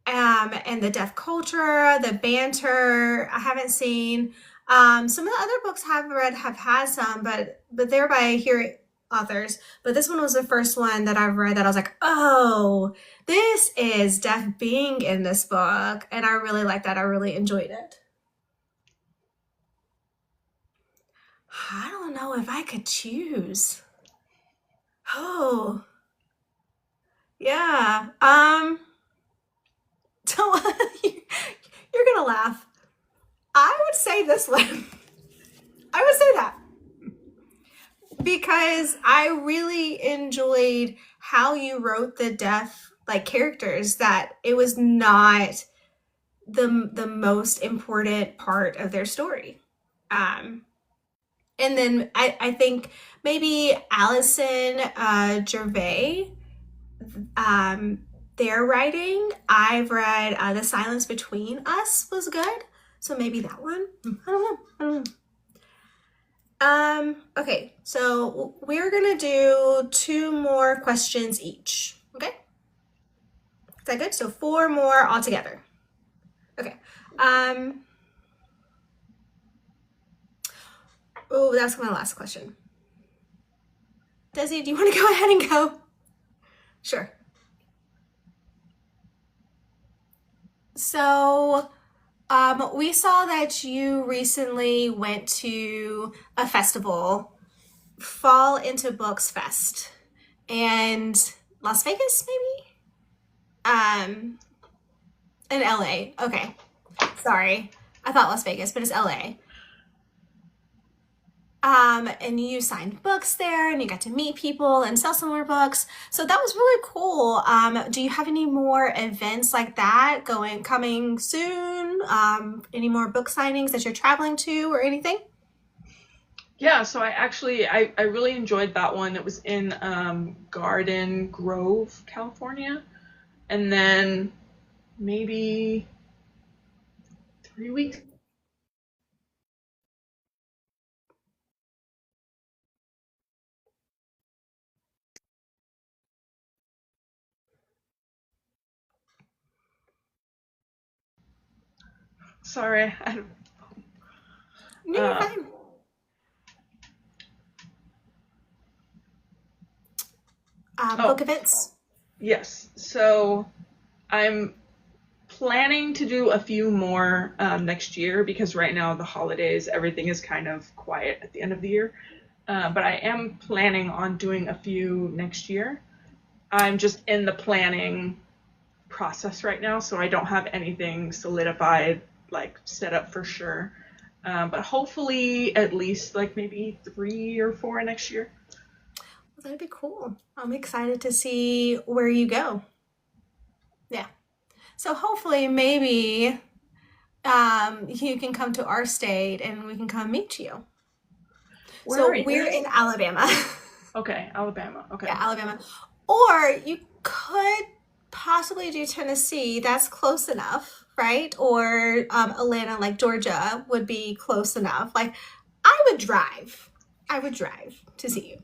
And the deaf culture, the banter. I haven't seen some of the other books I've read have had some, but they're by here authors. But this one was the first one that I've read that I was like, oh, this is deaf being in this book, and I really like that. I really enjoyed it. I don't know if I could choose. Oh, yeah. So you're gonna laugh. I would say this one. I would say that because I really enjoyed how you wrote the deaf like characters. That it was not the most important part of their story. Um, and then I think maybe Allison Gervais, um, their writing. I've read The Silence Between Us was good, so maybe that one. I don't know. Okay, so we're gonna do two more questions each. Okay? Is that good? So four more altogether. Okay. Um, oh, that's my last question. Desi, do you want to go ahead and go? Sure. So, we saw that you recently went to a festival, Fall into Books Fest, and Las Vegas, maybe? In LA. Okay. Sorry. I thought Las Vegas, but it's LA. And you signed books there and you got to meet people and sell some more books. So that was really cool. Do you have any more events like that coming soon? Any more book signings that you're traveling to or anything? Yeah, so I really enjoyed that one. It was in Garden Grove, California. And then maybe 3 weeks. Sorry. No, you're Uh, fine. Book oh, events. yes. So I'm planning to do a few more next year because right now the holidays, everything is kind of quiet at the end of the year. But I am planning on doing a few next year. I'm just in the planning process right now, so I don't have anything solidified, like set up for sure. But hopefully, at least like maybe 3 or 4 next year. Well, that'd be cool. I'm excited to see where you go. Yeah. So hopefully, maybe you can come to our state and we can come meet you. Where are So you? we're in Alabama. Okay, Alabama. Yeah, Okay. Alabama. Or you could possibly do Tennessee. That's close enough, right? Or Atlanta, like Georgia, would be close enough. Like I would drive. I would drive to see you.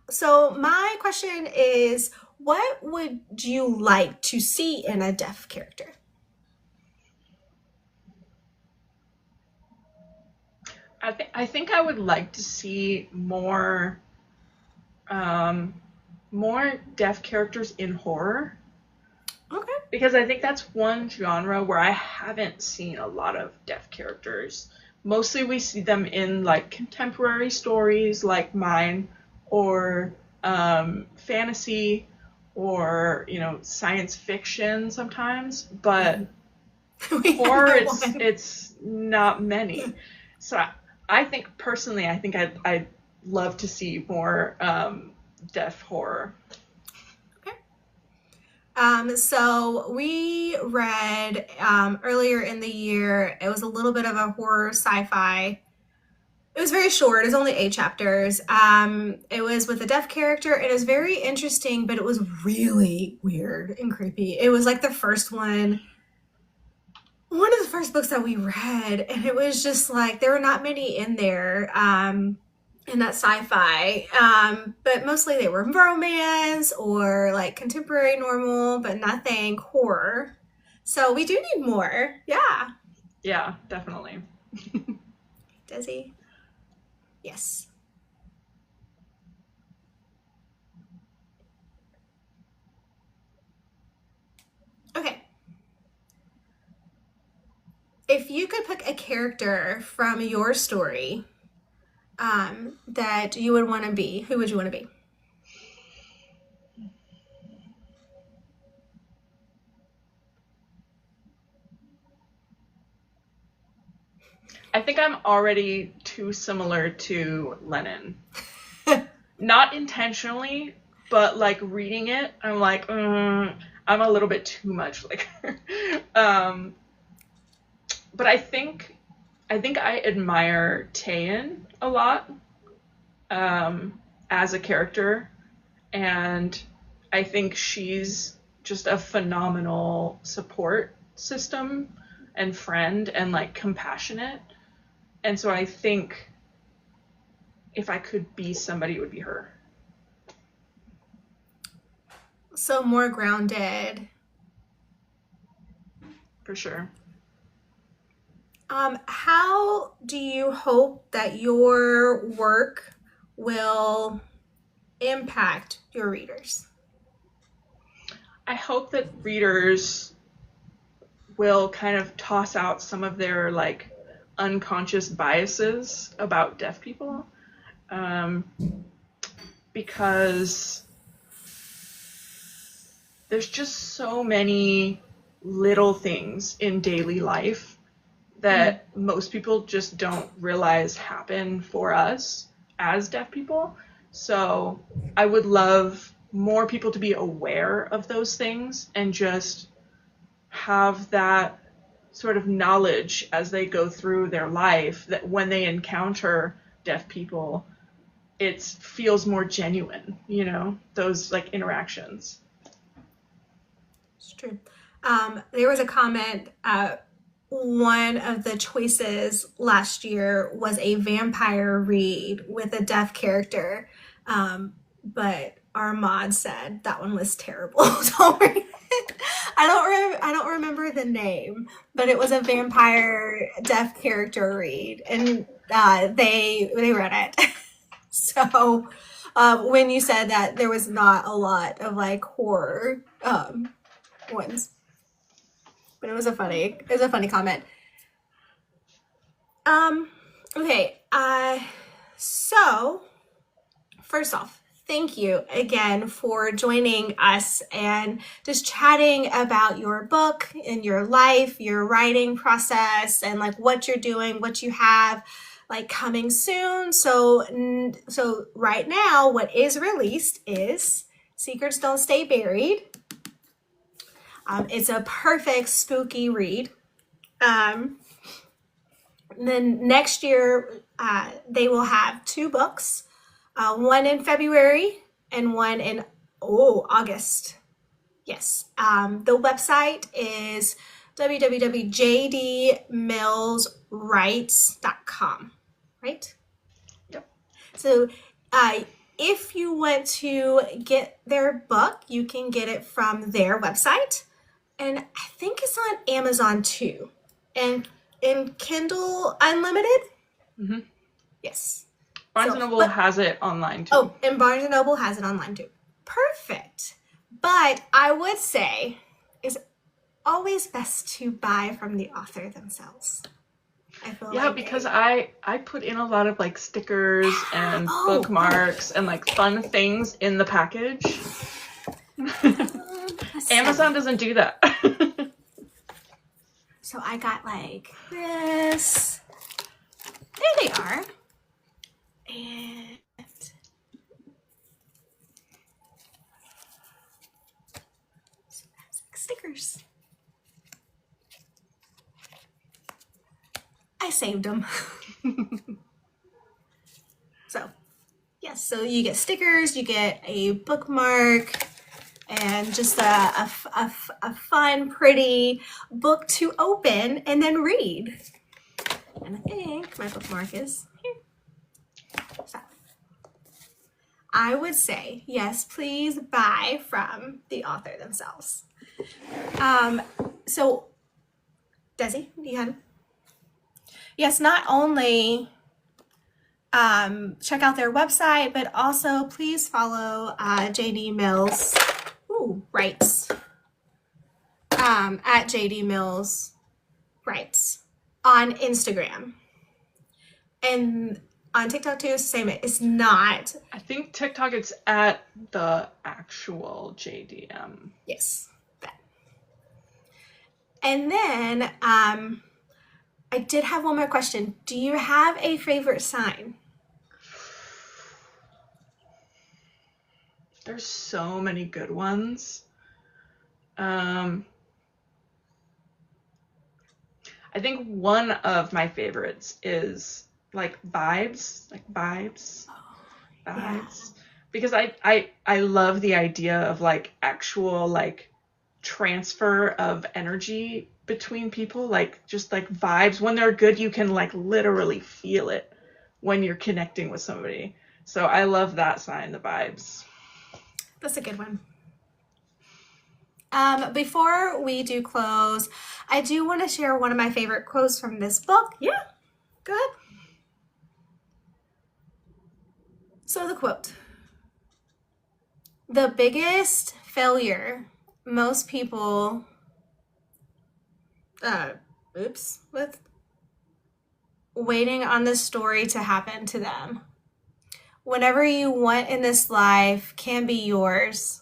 So my question is, what would you like to see in a deaf character? I think I would like to see um, more deaf characters in horror Okay. because I think that's one genre where I haven't seen a lot of deaf characters. Mostly we see them in like contemporary stories like mine or fantasy or science fiction sometimes, but We have horror no it's one. it's not many. So I think personally I think I'd love to see more deaf horror. Okay. So we read earlier in the year, it was a little bit of a horror sci-fi. It was very short. It was only 8 chapters. It was with a deaf character. It was very interesting, but it was really weird and creepy. It was like the first one of the first books that we read, and it was just like there were not many in there in that sci-fi, but mostly they were romance or like contemporary normal, but nothing horror. So we do need more. Yeah, Yeah, definitely. Desi. Yes. Okay. If you could pick a character from your story that you would want to be, who would you want to be? I think I'm already too similar to Lennon. Not intentionally, but like reading it, I'm like, I'm a little bit too much like her. um, but I think I admire Taein a lot as a character, and I think she's just a phenomenal support system and friend and like compassionate. And so I think if I could be somebody, it would be her. So more grounded. For sure. How do you hope that your work will impact your readers? I hope that readers will kind of toss out some of their like unconscious biases about deaf people, um, because there's just so many little things in daily life that most people just don't realize happen for us as deaf people. So I would love more people to be aware of those things and just have that sort of knowledge as they go through their life, that when they encounter deaf people, it feels more genuine, you know, those like interactions. It's true. There was a comment. One of the choices last year was a vampire read with a deaf character, but our mod said that one was terrible. Don't worry. I don't remember the name, but it was a vampire deaf character read, and they read it. So when you said that there was not a lot of like horror ones, but it was a funny comment. Um, okay. So first off, thank you again for joining us and just chatting about your book and your life, your writing process, and like what you're doing, what you have like coming soon. So right now, what is released is Secrets Don't Stay Buried. It's a perfect spooky read. Then next year, they will have two books, one in February and one in August. Yes. The website is www.jdmillswrites.com, right? Yep. So if you want to get their book, you can get it from their website. And I think it's on Amazon too. And in Kindle Unlimited? Mm-hmm. Yes. Barnes & Noble has it online too. Oh, and Barnes & Noble has it online too. Perfect. But I would say it's always best to buy from the author themselves. I feel yeah, like because I put in a lot of like stickers and bookmarks and like fun things in the package. Amazon doesn't do that. So I got like this. There they are. And stickers. I saved them. So, yes, so you get stickers, you get a bookmark, and just a fun, pretty book to open and then read. And I think my bookmark is here. So, I would say, yes, please buy from the author themselves. So, Desi, do you have? Yes, not only check out their website, but also please follow JD Mills Writes at JD Mills Writes on Instagram. And on TikTok too, it's the same. It's not. I think TikTok it's at the actual JDM. Yes. That. And then I did have one more question. Do you have a favorite sign? There's so many good ones. I think one of my favorites is like vibes. Yeah. Because I love the idea of like actual like transfer of energy between people, like just like vibes. When they're good, you can like literally feel it. when you're connecting with somebody. So I love that sign, the vibes. That's a good one. Before we do close, I do want to share one of my favorite quotes from this book. Yeah, go ahead. So the quote, the biggest failure most people, with waiting on the story to happen to them. Whatever you want in this life can be yours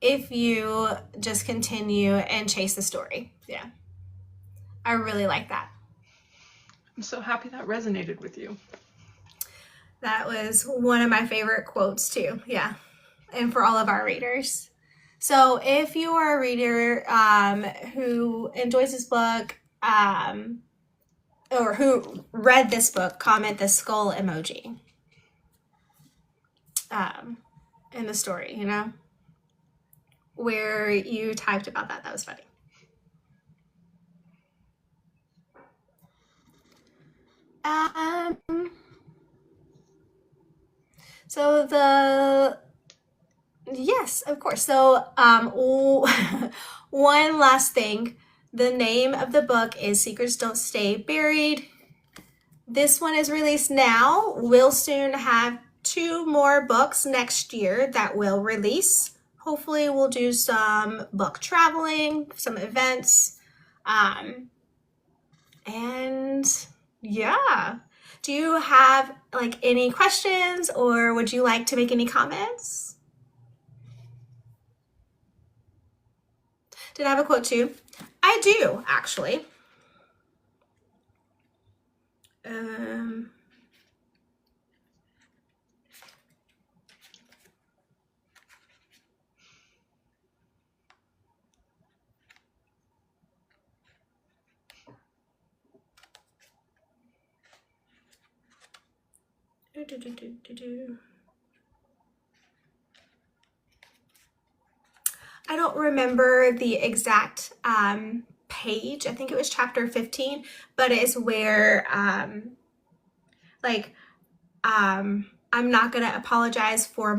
if you just continue and chase the story. Yeah. I really like that. I'm so happy that resonated with you. That was one of my favorite quotes too. Yeah. And for all of our readers. So if you are a reader who enjoys this book or who read this book, comment the skull emoji in the story, you know, where you typed about that. That was funny. So yes, of course. So one last thing. The name of the book is Secrets Don't Stay Buried. This one is released now. We'll soon have 2 more books next year that will release. Hopefully we'll do some book traveling, some events. And yeah. Do you have like any questions or would you like to make any comments? Did I have a quote too? I do, actually. I don't remember the exact page. I think it was chapter 15, but it's where I'm not gonna apologize for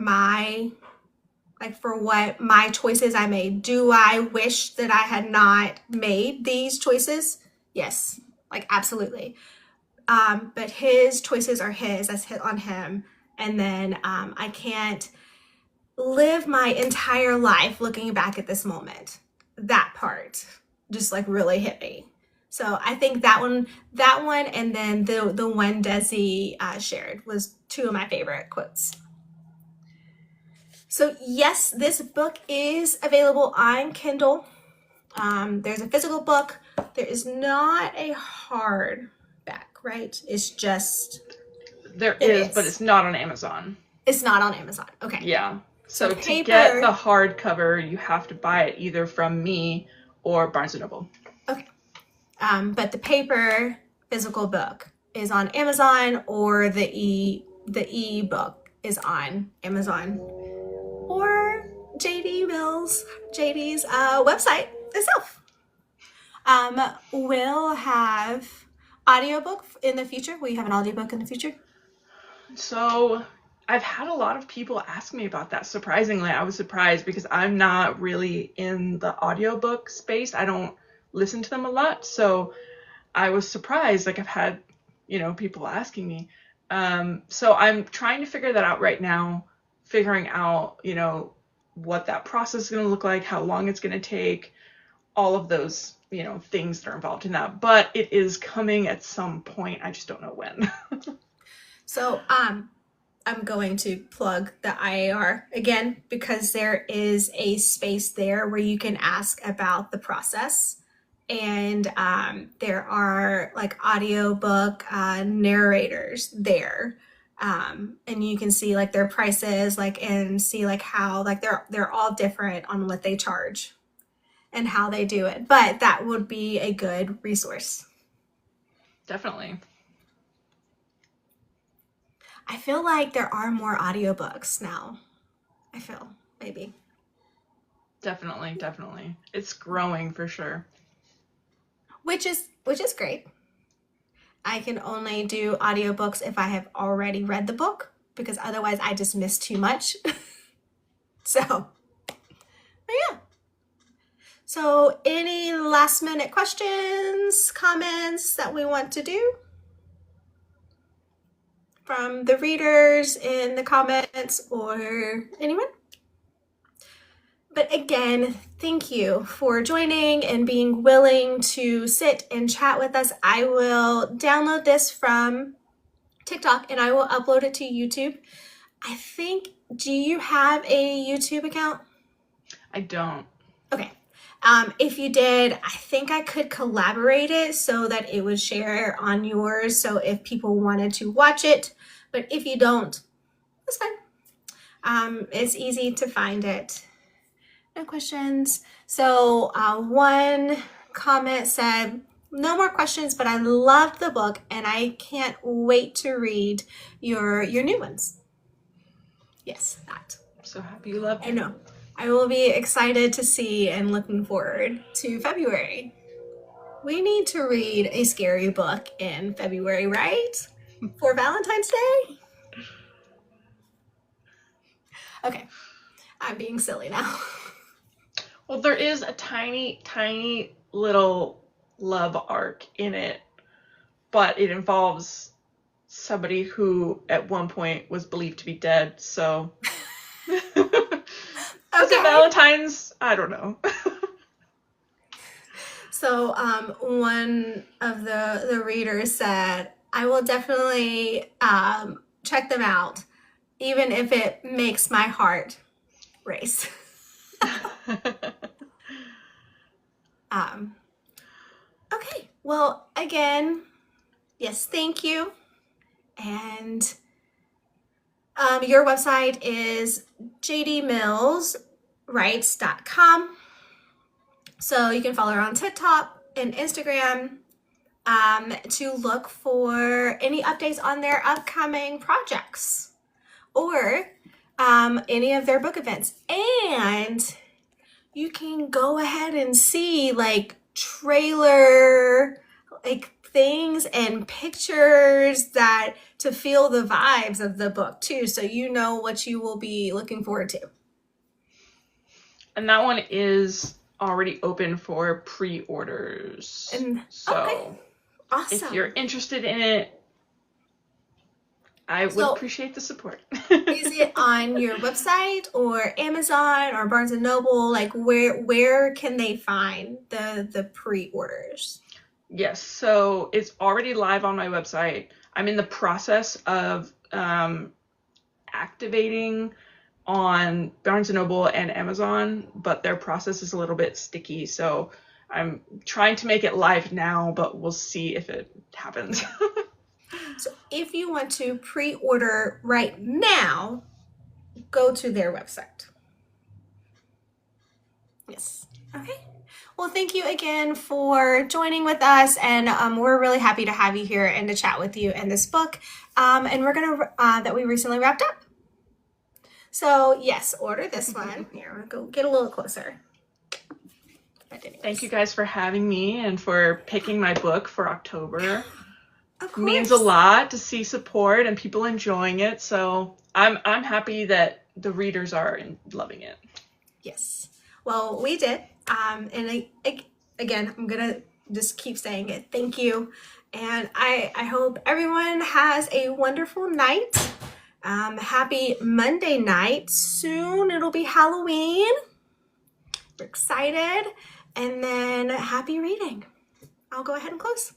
for what my choices I made. Do I wish that I had not made these choices? Yes, like absolutely. But his choices are his. That's hit on him. And then I can't live my entire life looking back at this moment. That part just like really hit me. So I think that one, and then the one Desi shared was 2 of my favorite quotes. So yes, this book is available on Kindle. There's a physical book. There is not a hardback, right? It's just There is, but it's not on Amazon. It's not on Amazon. Okay. Yeah. So to paper, get the hardcover, you have to buy it either from me or Barnes & Noble. Okay. But the paper physical book is on Amazon, or the e-book is on Amazon, or JD's website itself. We'll have audiobook in the future. Will you have an audiobook in the future? So I've had a lot of people ask me about that. Surprisingly, I was surprised because I'm not really in the audiobook space. I don't listen to them a lot. So I was surprised. Like I've had, people asking me. So I'm trying to figure that out right now, figuring out, what that process is going to look like, how long it's going to take, all of those, things that are involved in that. But it is coming at some point. I just don't know when. So I'm going to plug the IAR again because there is a space there where you can ask about the process. And there are like audiobook narrators there. And you can see like their prices, like, and see like how like they're all different on what they charge and how they do it. But that would be a good resource. Definitely. I feel like there are more audiobooks now. I feel maybe. Definitely. It's growing for sure. Which is great. I can only do audiobooks if I have already read the book, because otherwise I just miss too much. So, but yeah. So any last minute questions, comments that we want to do from the readers in the comments or anyone? But again, thank you for joining and being willing to sit and chat with us. I will download this from TikTok and I will upload it to YouTube. I think, do you have a YouTube account? I don't. Okay. If you did, I think I could collaborate it so that it would share on yours. So if people wanted to watch it, but if you don't, that's fine. It's easy to find it. No questions. So one comment said, no more questions, but I loved the book and I can't wait to read your new ones. Yes, that. I'm so happy you loved it. I know. I will be excited to see and looking forward to February. We need to read a scary book in February, right? For Valentine's Day? Okay, I'm being silly now. Well, there is a tiny, tiny little love arc in it, but it involves somebody who at one point was believed to be dead, so... Is it Valentine's? I don't know. So one of the readers said, I will definitely check them out, even if it makes my heart race. Okay, well, again, yes, thank you. And your website is jdmillswrites.com. So you can follow her on TikTok and Instagram to look for any updates on their upcoming projects or any of their book events. And you can go ahead and see like trailer, like things and pictures that to feel the vibes of the book too, so you know what you will be looking forward to. And that one is already open for pre-orders. And so okay. Awesome. If you're interested in it, I would appreciate the support. Is it on your website or Amazon or Barnes & Noble? Like where can they find the pre-orders? Yes, so it's already live on my website. I'm in the process of activating on Barnes & Noble and Amazon, but their process is a little bit sticky, so I'm trying to make it live now, but we'll see if it happens. So if you want to pre-order right now, go to their website. Yes. Okay. Well, thank you again for joining with us, and we're really happy to have you here and to chat with you in this book. And we're gonna that we recently wrapped up. So yes, order this one. Here, I'm gonna go get a little closer. Thank you guys for having me and for picking my book for October. Of course. It means a lot to see support and people enjoying it. So I'm happy that the readers are loving it. Yes. Well, we did. And again, I'm gonna just keep saying it. Thank you. And I hope everyone has a wonderful night. Happy Monday night. Soon it'll be Halloween. We're excited. And then happy reading. I'll go ahead and close.